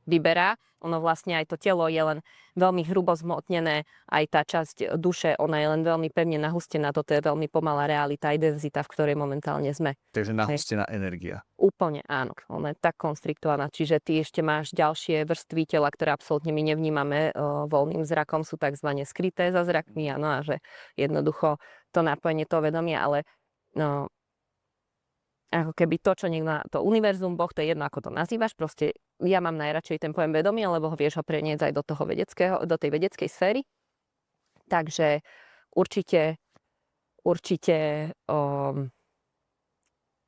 vyberá. Ono vlastne aj to telo je len veľmi hrubo zmotnené, aj tá časť duše, ona je len veľmi pevne nahustená. Toto je veľmi pomalá realita, aj denzita, v ktorej momentálne sme. Takže nahustená energia. Úplne áno, ona je tak konstriktovaná. Čiže ty ešte máš ďalšie vrstvy tela, ktoré absolútne my nevnímame voľným zrakom, sú tzv. Skryté za zrakmi, áno, a že jednoducho to napojenie toho vedomia, ale ako keby to, čo niekto, to univerzum, Boh, to je jedno, ako to nazývaš, proste ja mám najradšej ten pojem vedomia, lebo ho vieš ho preniesť aj do toho do tej vedeckej sféry. Takže určite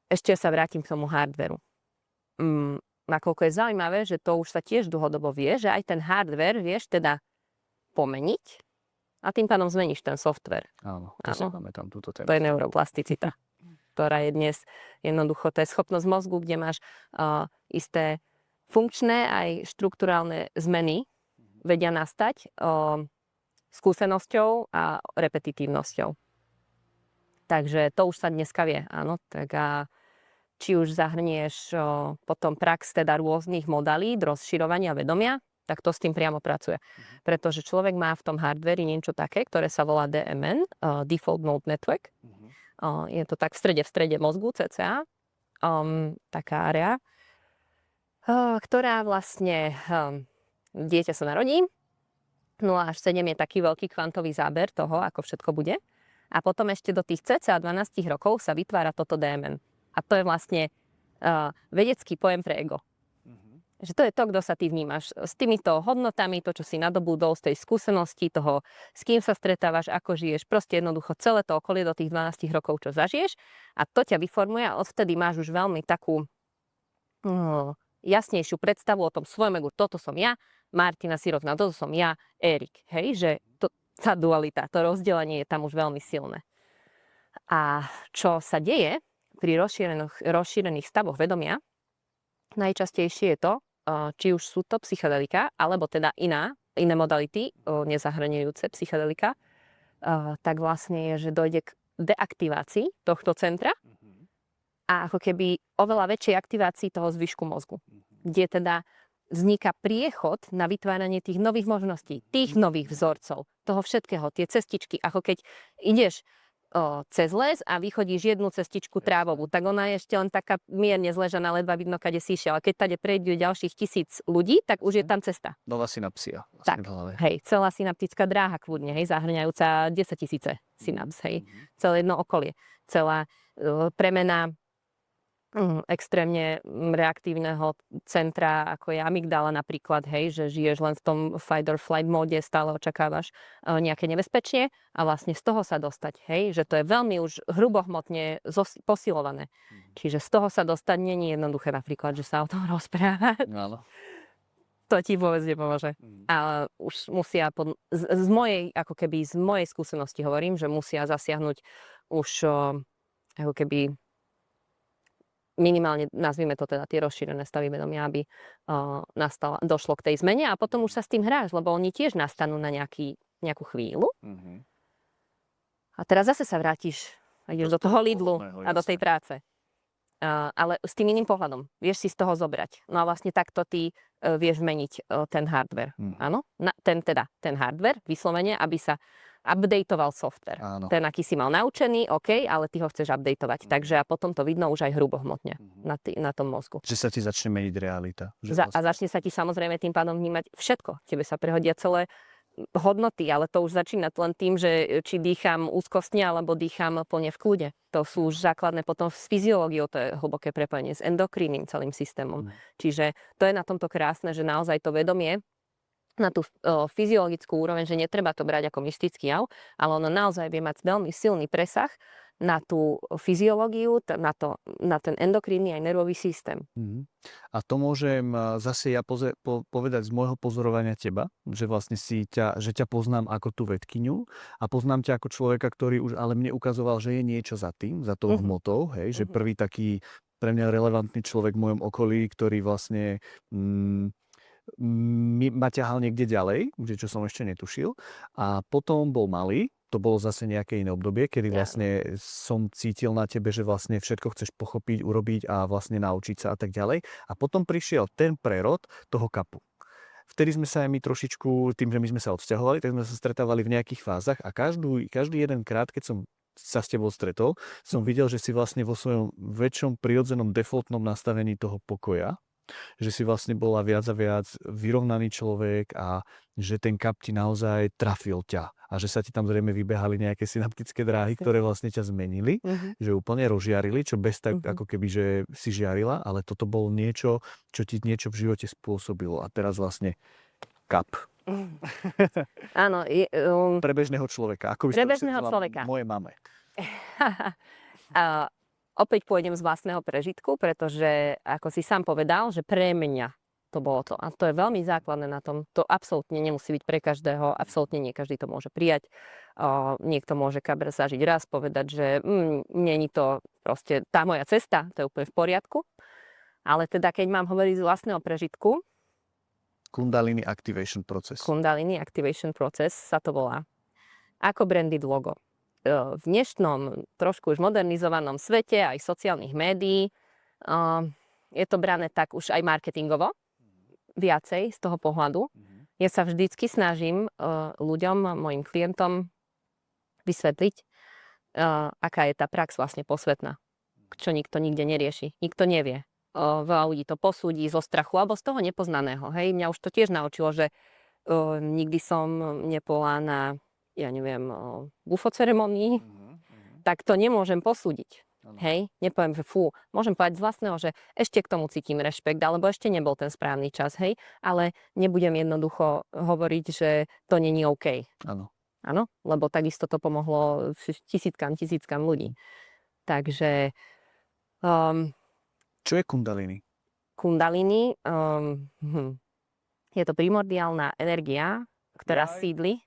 ešte sa vrátim k tomu hardveru. Nakoľko je zaujímavé, že to už sa tiež dlhodobo vie, že aj ten hardware vieš teda pomeniť a tým pádom zmeníš ten software. Áno, to si pamätám túto tému. To je neuroplasticita, ktorá je dnes jednoducho, to je schopnosť mozgu, kde máš isté funkčné aj štruktúrálne zmeny vedia nastať skúsenosťou a repetitívnosťou. Takže to už sa dneska vie, áno. Tak a či už zahrnieš potom prax teda rôznych modalít, rozširovania vedomia, tak to s tým priamo pracuje. Pretože človek má v tom hardveri niečo také, ktoré sa volá DMN, Default Mode Network. Je to tak v strede mozgu, cca, taká area, ktorá vlastne, dieťa sa narodí, 0 až 7 je taký veľký kvantový záber toho, ako všetko bude. A potom ešte do tých cca 12 rokov sa vytvára toto DMN. A to je vlastne vedecký pojem pre ego. Že to je to, kto sa ty vnímaš. S týmito hodnotami, to, čo si nadobudol z tej skúsenosti, toho, s kým sa stretávaš, ako žiješ, proste jednoducho celé to okolie do tých 12 rokov, čo zažiješ. A to ťa vyformuje a odvtedy máš už veľmi takú jasnejšiu predstavu o tom svojom egu. Toto som ja, Martina Sirovná, toto som ja, Erik. Hej, že tá dualita, to rozdelenie je tam už veľmi silné. A čo sa deje pri rozšírených stavoch vedomia, najčastejšie je to, či už sú to psychedelika, alebo teda iné modality, nezahrňujúce psychedelika, tak vlastne je, že dojde k deaktivácii tohto centra a ako keby oveľa väčšej aktivácii toho zvyšku mozgu, kde teda vzniká priechod na vytváranie tých nových možností, tých nových vzorcov, toho všetkého, tie cestičky, ako keď ideš cez les a vychodíš jednu cestičku trávovú, tak ona je ešte len taká mierne zležaná, ledva vidno, kade si išiel. A keď tady prejdú ďalších 1000 ľudí, tak už je tam cesta. Nová synapsia. Tak, hej, celá synaptická dráha kľudne, hej, zahrňajúca 10 000 synaps, hej, celé jedno okolie, celá premena extrémne reaktívneho centra, ako je amygdala napríklad, hej, že žiješ len v tom fight or flight móde, stále očakávaš nejaké nebezpečie a vlastne z toho sa dostať, hej, že to je veľmi už hrubohmotne posilované. Čiže z toho sa dostať nie je jednoduché napríklad, že sa o tom rozprávať. Áno. To ti vôbec nepomôže. A už musia, z mojej skúsenosti hovorím, že musia zasiahnuť už ako keby minimálne, nazvime to teda tie rozšírené stavy vedomia, aby došlo k tej zmene a potom už sa s tým hráš, lebo oni tiež nastanú na nejakú chvíľu. A teraz zase sa vrátiš a ideš do toho Lidlu a do tej práce. Ale s tým iným pohľadom. Vieš si z toho zobrať. No a vlastne takto ty vieš meniť ten hardware. Áno? Ten hardware, vyslovene, aby sa updateoval software. Áno. Ten, aký si mal naučený, OK, ale ty ho chceš updateovať. Takže a potom to vidno už aj hrubohmotne na tom mozgu. Že sa ti začne meniť realita. A začne sa ti samozrejme tým pádom vnímať všetko. Tebe sa prehodia celé hodnoty, ale to už začína len tým, že či dýcham úzkostne, alebo dýcham plne v kľude. To sú už základné potom s fyziológiou, to je hlboké prepojenie s endokrínnym celým systémom. Čiže to je na tomto krásne, že naozaj to vedomie na tú fyziologickú úroveň, že netreba to brať ako mystický jav, ale ono naozaj vie mať veľmi silný presah na tú fyziológiu, na ten endokrínny aj nervový systém. A to môžem zase ja povedať z môjho pozorovania teba, že vlastne že ťa poznám ako tú vedkyňu a poznám ťa ako človeka, ktorý už ale mne ukazoval, že je niečo za tým, za tou hmotou, hej, že prvý taký pre mňa relevantný človek v mojom okolí, ktorý vlastne ma ťahal niekde ďalej, čo som ešte netušil. A potom bol malý, to bolo zase nejaké iné obdobie, kedy vlastne som cítil na tebe, že vlastne všetko chceš pochopiť, urobiť a vlastne naučiť sa a tak ďalej. A potom prišiel ten prerod toho kapu. Vtedy sme sa aj my trošičku, tým, že my sme sa odsťahovali, tak sme sa stretávali v nejakých fázach a každý jeden krát, keď som sa s tebou stretol, som videl, že si vlastne vo svojom väčšom prirodzenom defaultnom nastavení toho pokoja, že si vlastne bola viac a viac vyrovnaný človek a že ten kap ti naozaj trafil ťa. A že sa ti tam zrejme vybehali nejaké synaptické dráhy, ktoré vlastne ťa zmenili, že úplne rozžiarili, čo bez tak ako keby, že si žiarila, ale toto bolo niečo, čo ti niečo v živote spôsobilo. A teraz vlastne kap. Áno. Pre bežného človeka. Ako by pre bežného človeka. Moje mame. Opäť pôjdem z vlastného prežitku, pretože ako si sám povedal, že pre mňa to bolo to. A to je veľmi základné na tom. To absolútne nemusí byť pre každého. Absolútne nie každý to môže prijať. Niekto môže kabr zažiť raz, povedať, že není to proste tá moja cesta, to je úplne v poriadku. Ale teda, keď mám hovoriť z vlastného prežitku, Kundalini Activation Process. Kundalini Activation Process sa to volá. Ako branded logo. V dnešnom, trošku už modernizovanom svete, aj sociálnych médií, je to brané tak už aj marketingovo, viacej z toho pohľadu. Ja sa vždycky snažím ľuďom, mojim klientom vysvetliť, aká je tá prax vlastne posvetná, čo nikto nikde nerieši, nikto nevie. Veľa ľudí to posúdi zo strachu alebo z toho nepoznaného. Hej, mňa už to tiež naučilo, že nikdy som nebola na, ja neviem, bufo ceremonii, tak to nemôžem posúdiť. Hej, nepoviem, že môžem povedať z vlastného, že ešte k tomu cítim rešpekt, alebo ešte nebol ten správny čas, hej, ale nebudem jednoducho hovoriť, že to není OK. Áno, lebo takisto to pomohlo tisíckam ľudí. Takže čo je kundalini? Kundalini je to primordiálna energia, ktorá sídli.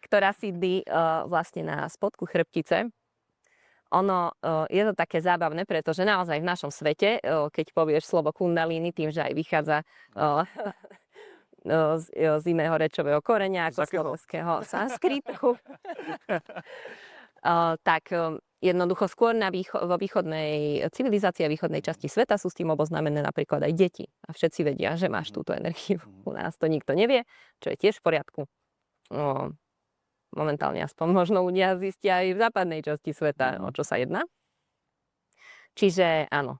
Ktorá sídli vlastne na spodku chrbtice. Ono je to také zábavné, pretože naozaj v našom svete, keď povieš slovo kundalini, tým, že aj vychádza z iného rečového koreňa, ako slovenského sanskritu, tak jednoducho skôr vo východnej civilizácii a východnej časti sveta sú s tým oboznámené napríklad aj deti. A všetci vedia, že máš túto energiu. U nás to nikto nevie, čo je tiež v poriadku. Momentálne aspoň možno ľudia zistia aj v západnej časti sveta, o čo sa jedná. Čiže áno,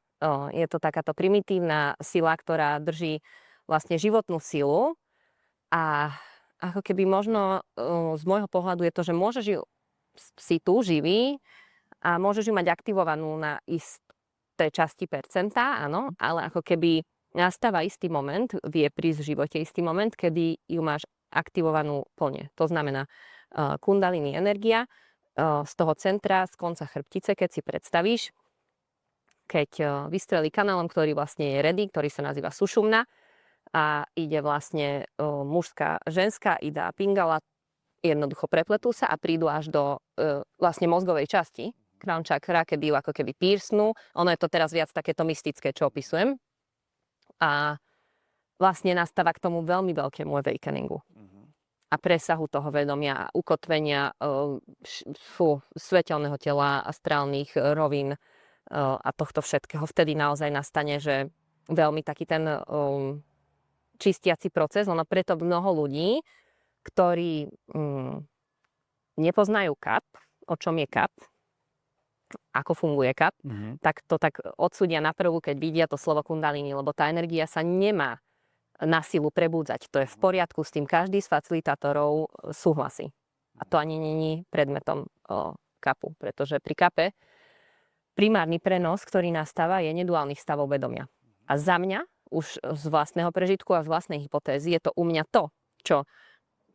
je to takáto primitívna sila, ktorá drží vlastne životnú silu a ako keby možno z môjho pohľadu je to, že môžeš ju si tu živý a môžeš ju mať aktivovanú na isté časti percentá, áno, ale ako keby nastáva istý moment, vie prísť v živote istý moment, kedy ju máš aktivovanú plne. To znamená kundalini energia z toho centra, z konca chrbtice, keď si predstavíš, keď vystrelí kanálom, ktorý vlastne je ready, ktorý sa nazýva sušumna a ide vlastne mužská, ženská, ida a pingala, jednoducho prepletú sa a prídu až do vlastne mozgovej časti, crown chakra, kedy ju ako keby piercnú. Ono je to teraz viac takéto mystické, čo opisujem. A vlastne nastáva k tomu veľmi veľkému awakeningu. A presahu toho vedomia, ukotvenia svetelného tela, astrálnych rovín a tohto všetkého. Vtedy naozaj nastane, že veľmi taký ten čistiaci proces. Ono preto mnoho ľudí, ktorí nepoznajú kap, o čom je kap, ako funguje kap, tak to tak odsúdia na prvú, keď vidia to slovo kundalini, lebo tá energia sa nemá na silu prebúdzať. To je v poriadku s tým. Každý z facilitátorov súhlasí. A to ani není predmetom kapu, pretože pri kape primárny prenos, ktorý nastáva, je neduálnych stavov vedomia. A za mňa, už z vlastného prežitku a z vlastnej hypotézy, je to u mňa to, čo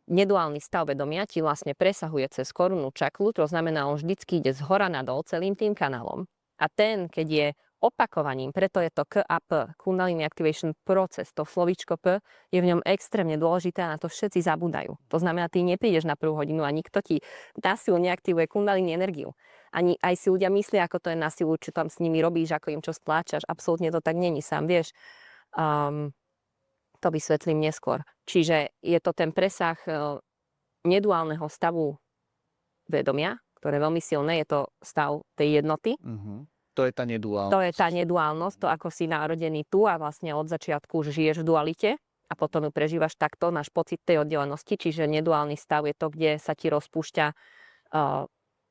neduálny stav vedomia ti vlastne presahuje cez korunnú čakru, to znamená, on vždycky ide z hora nadol celým tým kanálom. A ten, keď je opakovaním, preto je to KAP, Kundalini Activation proces, to slovíčko P je v ňom extrémne dôležité a na to všetci zabúdajú. To znamená, ty neprídeš na prvú hodinu a nikto ti na silu neaktivuje Kundalini energiu. Ani aj si ľudia myslia, ako to je na silu, čo tam s nimi robíš, ako im čo stláčaš. Absolútne to tak není, sám vieš. To vysvetlím neskôr. Čiže je to ten presah neduálneho stavu vedomia, ktoré je veľmi silné, je to stav tej jednoty. To je tá neduálnosť. To je tá neduálnosť, to ako si narodený tu a vlastne od začiatku žiješ v dualite a potom ju prežívaš takto, máš pocit tej oddelenosti, čiže neduálny stav je to, kde sa ti rozpúšťa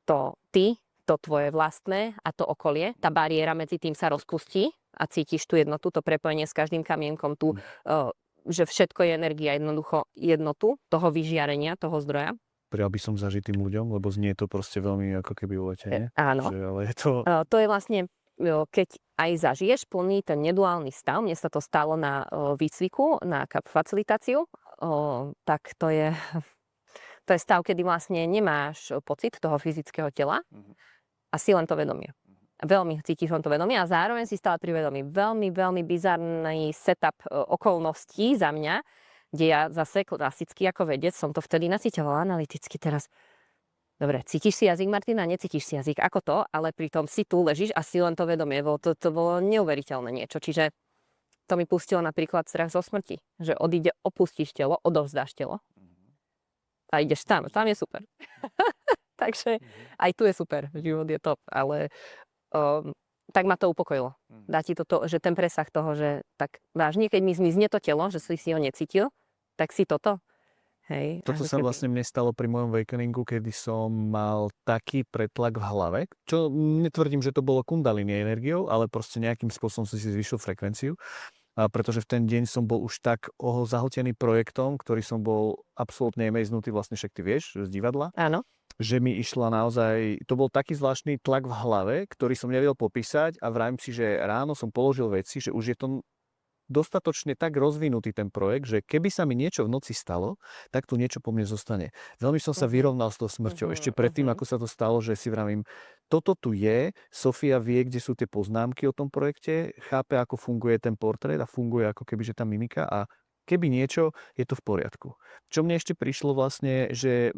to ty, to tvoje vlastné a to okolie. Tá bariéra medzi tým sa rozpustí a cítiš tú jednotu, to prepojenie s každým kamienkom tu, že všetko je energia, jednoducho jednotu toho vyžiarenia, toho zdroja. Prijal by som zažiť tým ľuďom, lebo znie to proste veľmi ako keby uletenie. Áno. Ale je to... To je vlastne, keď aj zažiješ plný ten neduálny stav, mne sa to stalo na výcviku, na facilitáciu, tak to je stav, kedy vlastne nemáš pocit toho fyzického tela a si len to vedomie. Veľmi cítiš len to vedomie a zároveň si stále pri vedomí. Veľmi, veľmi bizarný setup okolností za mňa, kde ja zase klasicky ako vedec som to vtedy nacíťovala analyticky teraz. Dobre, cítiš si jazyk, Martina? Necítiš si jazyk. Ako to? Ale pritom si tu ležíš a si len to vedomie. To bolo neuveriteľné niečo. Čiže to mi pustilo napríklad strach zo smrti. Že opustíš telo, odovzdáš telo a ideš tam. Tam je super. Takže aj tu je super. Život je top. Ale tak ma to upokojilo. Dá ti to, že ten presah toho, že tak vážne, keď mi zmizne to telo, že si ho necítil, tak si toto. Hej, toto sa vlastne mne stalo pri mojom awakeningu, kedy som mal taký pretlak v hlave, čo netvrdím, že to bolo kundalini energiou, ale proste nejakým spôsobom som si zvyšil frekvenciu, pretože v ten deň som bol už tak zahltený projektom, ktorý som bol absolútne amaznutý, vlastne však ty vieš, z divadla. Áno. Že mi išla naozaj, to bol taký zvláštny tlak v hlave, ktorý som nevedel popísať a vravím si, že ráno som položil veci, že už je to dostatočne tak rozvinutý ten projekt, že keby sa mi niečo v noci stalo, tak tu niečo po mne zostane. Veľmi som sa vyrovnal s tou smrťou. Ešte predtým, ako sa to stalo, že si vravím, toto tu je, Sofia vie, kde sú tie poznámky o tom projekte, chápe, ako funguje ten portrét a funguje ako keby, že tá mimika a keby niečo, je to v poriadku. Čo mne ešte prišlo vlastne, že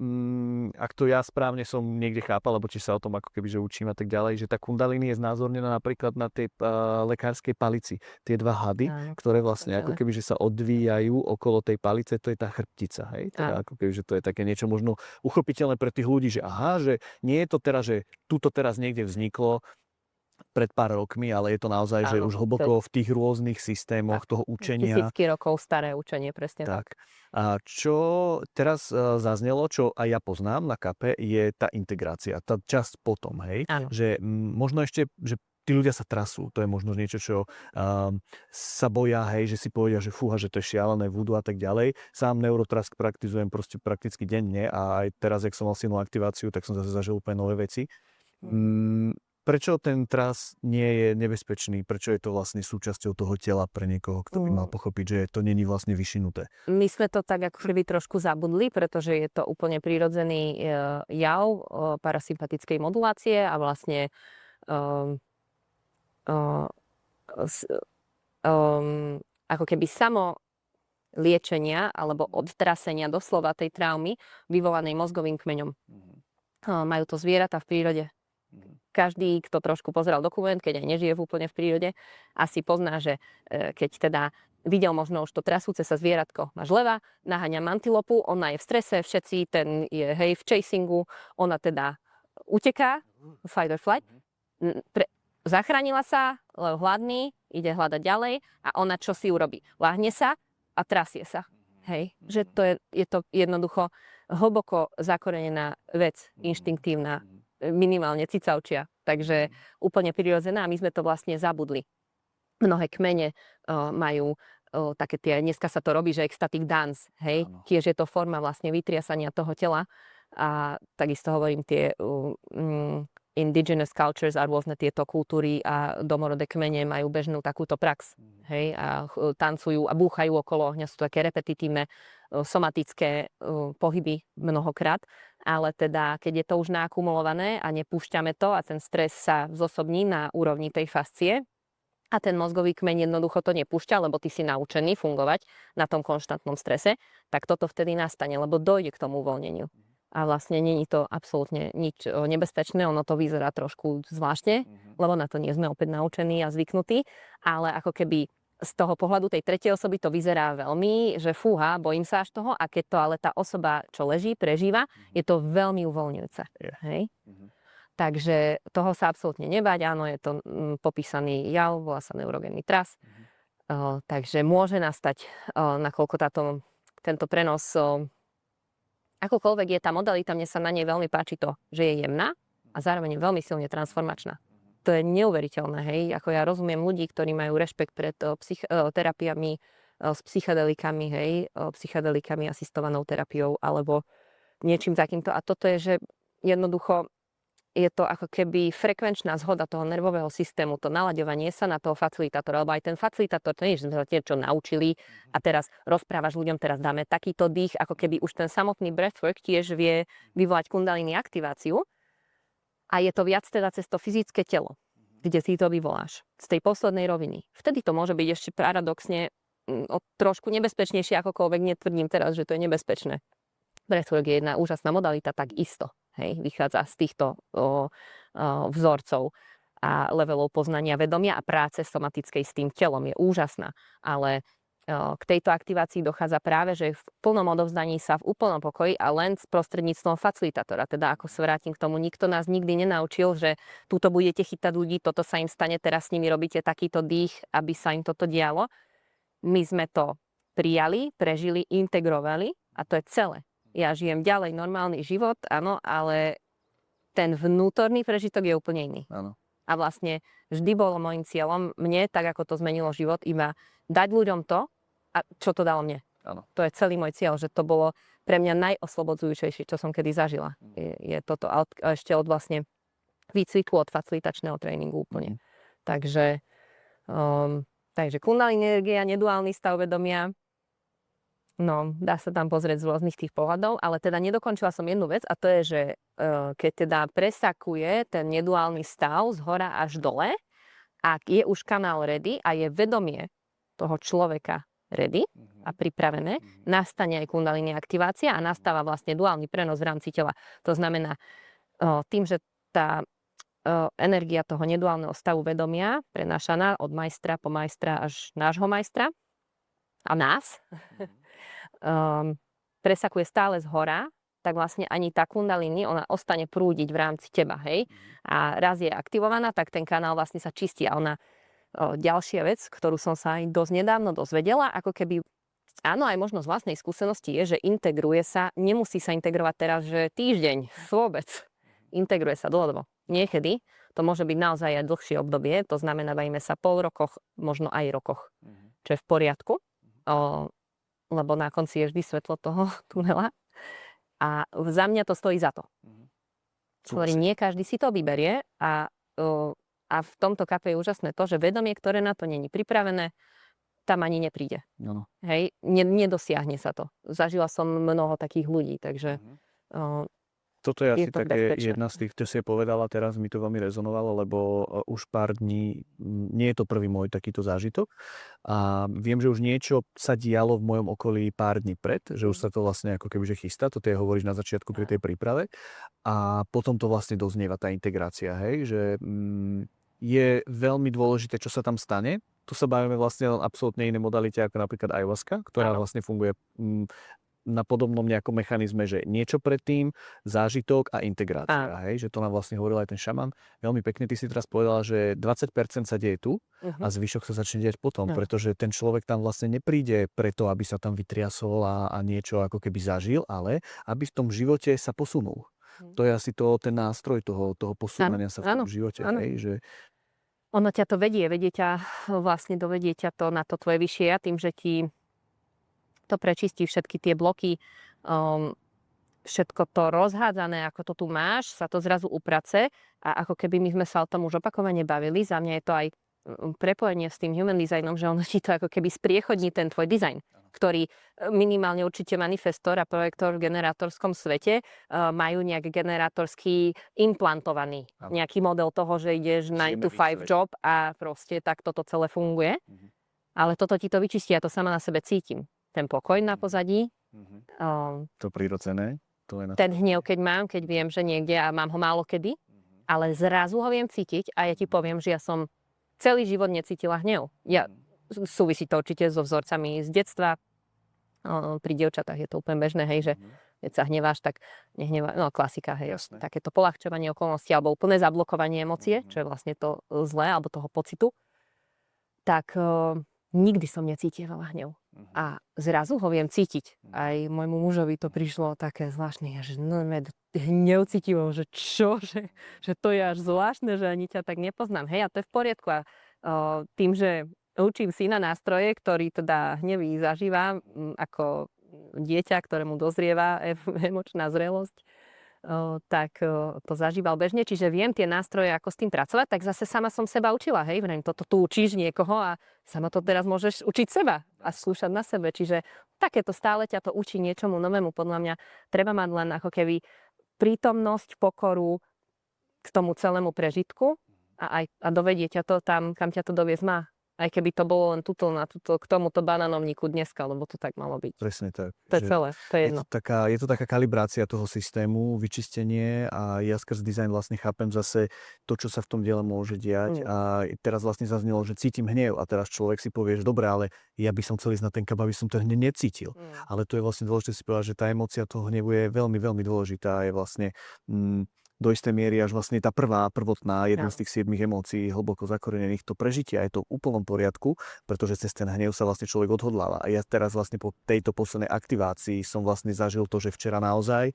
ak to ja správne som niekde chápal, lebo či sa o tom ako keby že učím a tak ďalej, že tá kundalini je znázornená napríklad na tej lekárskej palici. Tie dva hady, ktoré vlastne ako keby že sa odvíjajú okolo tej palice, to je tá chrbtica. Hej? Teda ako keby, že to je také niečo možno uchopiteľné pre tých ľudí, že aha, že nie je to teraz, že tuto teraz niekde vzniklo pred pár rokmi, ale je to naozaj, že už hlboko v tých rôznych systémoch toho učenia. Tisícky rokov staré učenie, presne tak. A čo teraz zaznelo, čo aj ja poznám na kape, je tá integrácia, tá časť potom, hej? Áno. Že možno ešte, že tí ľudia sa trasú, to je možno niečo, čo sa boja, hej, že si povedia, že fúha, že to je šialené voodoo a tak ďalej. Sám neurotrask praktizujem proste prakticky denne a aj teraz, jak som mal silnú aktiváciu, tak som zase zažil úplne nové veci. Prečo ten tras nie je nebezpečný? Prečo je to vlastne súčasťou toho tela pre niekoho, kto by mal pochopiť, že to není vlastne vyšinuté? My sme to tak ako keby trošku zabudli, pretože je to úplne prirodzený jav parasympatickej modulácie a vlastne ako keby samo liečenia alebo odtrasenia doslova tej traumy vyvolanej mozgovým kmeňom. Majú to zvieratá v prírode. Každý, kto trošku pozeral dokument, keď aj nežije úplne v prírode, asi pozná, že keď teda videl možno už to trasúce sa zvieratko, máš leva, naháňa mantilopu, ona je v strese, všetci, ten je hej v chasingu, ona teda uteká, fight or flight, zachránila sa, lev hladný, ide hľadať ďalej a ona čo si urobí? Láhne sa a trasie sa. Hej, že to je to jednoducho hlboko zakorenená vec, inštinktívna, minimálne cicavčia, takže úplne prirodzená a my sme to vlastne zabudli. Mnohé kmene majú také tie, dneska sa to robí, že ecstatic dance, hej, tiež je to forma vlastne vytriasania toho tela a takisto hovorím tie indigenous cultures a rôzne tieto kultúry a domorodé kmene majú bežnú takúto prax, hej, a tancujú a búchajú okolo ohňa, sú to také repetitívne somatické pohyby mnohokrát, ale teda keď je to už naakumulované a nepúšťame to a ten stres sa zosobní na úrovni tej fascie a ten mozgový kmeň jednoducho to nepúšťa, lebo ty si naučený fungovať na tom konštantnom strese, tak toto vtedy nastane, lebo dojde k tomu uvoľneniu. A vlastne není to absolútne nič nebezpečné, ono to vyzerá trošku zvláštne, lebo na to nie sme opäť naučení a zvyknutí, ale ako keby z toho pohľadu tej tretej osoby to vyzerá veľmi, že fúha, bojím sa až toho, a keď to ale tá osoba, čo leží, prežíva, je to veľmi uvoľňujúce. Hej? Takže toho sa absolútne nebať, áno, je to popísaný jav, volá sa neurogénny tras, takže môže nastať, nakoľko tento prenos akokoľvek je tá modalita, mne sa na nej veľmi páči to, že je jemná a zároveň je veľmi silne transformačná. To je neuveriteľné, hej. Ako ja rozumiem ľudí, ktorí majú rešpekt pred terapiami s psychedelikami, hej, psychedelikami asistovanou terapiou alebo niečím takýmto. A toto je, že jednoducho je to ako keby frekvenčná zhoda toho nervového systému, to nalaďovanie sa na toho facilitátora, lebo aj ten facilitátor, to nie je, že sme sa tie čo naučili a teraz rozprávaš ľuďom, teraz dáme takýto dých, ako keby už ten samotný breathwork tiež vie vyvolať kundalini aktiváciu a je to viac teda cez to fyzické telo, kde si to vyvoláš, z tej poslednej roviny. Vtedy to môže byť ešte paradoxne trošku nebezpečnejšie, akokoľvek netvrdím teraz, že to je nebezpečné. Breathwork je jedna úžasná modalita, tak isto. Hej, vychádza z týchto vzorcov a levelov poznania vedomia a práce somatickej s tým telom je úžasná. Ale k tejto aktivácii dochádza práve, že v plnom odovzdaní sa v úplnom pokoji a len s prostredníctvom facilitátora. Teda ako sa vrátim k tomu, nikto nás nikdy nenaučil, že túto budete chytať ľudí, toto sa im stane, teraz s nimi robíte takýto dých, aby sa im toto dialo. My sme to prijali, prežili, integrovali a to je celé. Ja žijem ďalej normálny život, áno, ale ten vnútorný prežitok je úplne iný. Áno. A vlastne vždy bolo môjim cieľom, mne, tak ako to zmenilo život, iba dať ľuďom to, a čo to dalo mne. Áno. To je celý môj cieľ, že to bolo pre mňa najoslobodzujúcejšie, čo som kedy zažila. Je toto ešte od vlastne výcviku, od facilitačného tréningu úplne. Takže kundalini energia, neduálny stav vedomia. No, dá sa tam pozrieť z rôznych tých pohľadov, ale teda nedokončila som jednu vec a to je, že keď teda presakuje ten neduálny stav z hora až dole, ak je už kanál ready a je vedomie toho človeka ready a pripravené, nastane aj kundalini aktivácia a nastáva vlastne duálny prenos v rámci tela. To znamená, tým, že tá energia toho neduálneho stavu vedomia prenášaná od majstra po majstra až nášho majstra a nás, presakuje stále z hora, tak vlastne ani tá kundalini, ona ostane prúdiť v rámci teba, hej. A raz je aktivovaná, tak ten kanál vlastne sa čistí a ona, ďalšia vec, ktorú som sa aj dosť nedávno dozvedela, ako keby, áno, aj možno z vlastnej skúsenosti je, že integruje sa, nemusí sa integrovať teraz, že týždeň, vôbec. Integruje sa dlhodobo. Niekedy to môže byť naozaj aj dlhšie obdobie, to znamená, bavíme sa pol rokoch, možno aj rokoch, čo je v poriadku. Lebo na konci je vždy svetlo toho tunela. A za mňa to stojí za to. Hovorím, nie každý si to vyberie a v tomto kape je úžasné to, že vedomie, ktoré na to není pripravené, tam ani nepríde. No. Hej, nedosiahne sa to. Zažila som mnoho takých ľudí, takže toto je asi to také bezpečné. jedna z tých, čo si povedala teraz, mi to veľmi rezonovalo, lebo už pár dní, nie je to prvý môj takýto zážitok a viem, že už niečo sa dialo v mojom okolí pár dní pred, že už sa to vlastne ako keby že chystá, toto je hovoríš na začiatku pri tej príprave a potom to vlastne doznieva tá integrácia, hej, že je veľmi dôležité, čo sa tam stane. Tu sa bavíme vlastne o absolútne iné modalite ako napríklad ayahuasca, ktorá vlastne funguje na podobnom nejakom mechanizme, že niečo predtým, zážitok a integrácia. Hej? Že to nám vlastne hovoril aj ten šaman. Veľmi pekne ty si teraz povedala, že 20% sa deje tu a zvyšok sa začne diať potom, pretože ten človek tam vlastne nepríde preto, aby sa tam vytriasol a niečo ako keby zažil, ale aby v tom živote sa posunul. To je asi ten nástroj toho posúvania sa v tom živote. Hej? Že ono ťa to vedie ťa, vlastne dovedie ťa to na to tvoje vyššie ja, tým, že ti to prečistí všetky tie bloky, všetko to rozhádzané, ako to tu máš, sa to zrazu uprace a ako keby my sme sa o tom už opakovane bavili, za mňa je to aj prepojenie s tým human designom, že ono ti to ako keby spriechodní ten tvoj dizajn, ktorý minimálne určite manifestor a projektor v generátorskom svete majú nejak generátorsky implantovaný nejaký model toho, že ideš 9 to 5 job a proste tak toto celé funguje. Ale toto ti to vyčistí, ja to sama na sebe cítim. Ten pokoj na pozadí, To prirodzené. To je ten hnev, keď mám, keď viem, že niekde a mám ho málo kedy, ale zrazu ho viem cítiť a ja ti poviem, že ja som celý život necítila hnev. Súvisí to určite so vzorcami z detstva. Pri dievčatách je to úplne bežné, hej, že keď sa hneváš, tak nehneváš, no klasika, hej, takéto poľahčovanie okolností alebo úplné zablokovanie emócie, čo je vlastne to zlé, alebo toho pocitu, tak nikdy som necítila hnev. A zrazu ho viem cítiť. Aj môjmu mužovi to prišlo také zvláštne, že hnev cítivo, že čo, že to je až zvláštne, že ani ťa tak nepoznám. Hej, a to je v poriadku. A tým, že učím syna nástroje, ktorý teda hnevy zažíva ako dieťa, ktorému dozrieva emočná zrelosť, tak to zažíval bežne, čiže viem tie nástroje, ako s tým pracovať, tak zase sama som seba učila, hej, toto tu učíš niekoho a sama to teraz môžeš učiť seba a skúšať na sebe, čiže takéto stále ťa to učí niečomu novému, podľa mňa treba mať len ako keby prítomnosť, pokoru k tomu celému prežitku a dovedie ťa to tam, kam ťa to doviesť má. Aj keby to bolo len k tomuto bananovníku dneska, lebo to tak malo byť. Presne tak. To je celé, to je jedno. Je to taká kalibrácia toho systému, vyčistenie a ja skrz dizajn vlastne chápem zase to, čo sa v tom diele môže diať a teraz vlastne zaznelo, že cítim hnev a teraz človek si povie, že dobre, ale ja by som chcel ísť na ten kab, aby som ten hnev necítil. Ale to je vlastne dôležité si povedať, že tá emócia toho hnevu je veľmi, veľmi dôležitá. Je vlastne do istej miery až vlastne tá prvotná, jedna z tých 7 emócií hlboko zakorenených, to prežitie a je to v úplnom poriadku, pretože cez ten hnev sa vlastne človek odhodláva. A ja teraz vlastne po tejto poslednej aktivácii som vlastne zažil to, že včera naozaj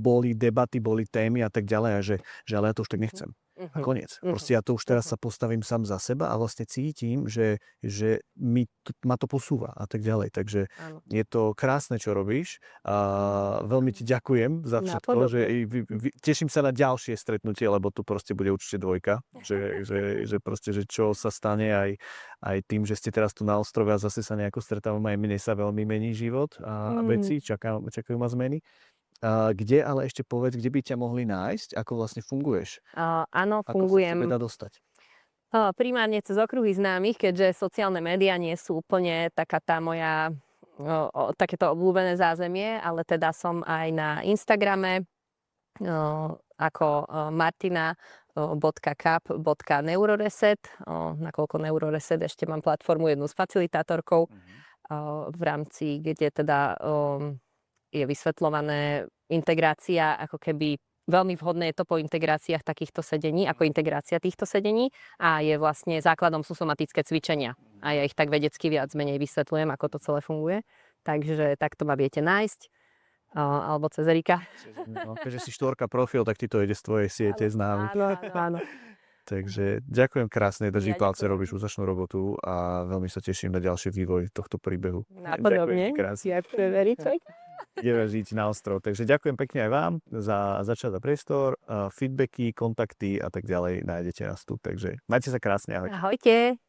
boli debaty, boli témy a tak ďalej a že ale ja to už tak nechcem. A koniec. Proste ja to už teraz sa postavím sám za seba a vlastne cítim, že ma to posúva a tak ďalej. Takže je to krásne, čo robíš. A veľmi ti ďakujem za všetko. Že teším sa na ďalšie stretnutie, lebo tu proste bude určite dvojka. Že proste, že čo sa stane aj tým, že ste teraz tu na ostrove a zase sa nejako stretávame, aj mne sa veľmi mení život a veci, čakajú ma zmeny. Kde, ale ešte povedz, kde by ťa mohli nájsť, ako vlastne funguješ? Áno, fungujem. Ako sa tebe dá dostať? Primárne cez okruhy známych, keďže sociálne médiá nie sú úplne taká tá moja takéto obľúbené zázemie, ale teda som aj na Instagrame ako martina.kap.neuroreset, nakoľko Neuroreset ešte mám platformu jednu s facilitátorkou, v rámci, kde teda je vysvetľované integrácia, ako keby veľmi vhodné je to po integráciách takýchto sedení, ako integrácia týchto sedení a je vlastne základom sú somatické cvičenia. A ja ich tak vedecky viac menej vysvetľujem, ako to celé funguje. Takže takto ma viete nájsť. Alebo cez Erika. No, keďže si 4 profil, tak ti to ide z tvojej siete známych. Áno. Takže ďakujem krásne, drží palce, robíš úžasnú robotu a veľmi sa teším na ďalší vývoj tohto príbehu. Napodobne, si aj pre Eriček. Ideme žiť na ostrov. Takže ďakujem pekne aj vám za čas a priestor, feedbacky, kontakty a tak ďalej nájdete nás tu. Takže majte sa krásne. Ahoj. Ahojte.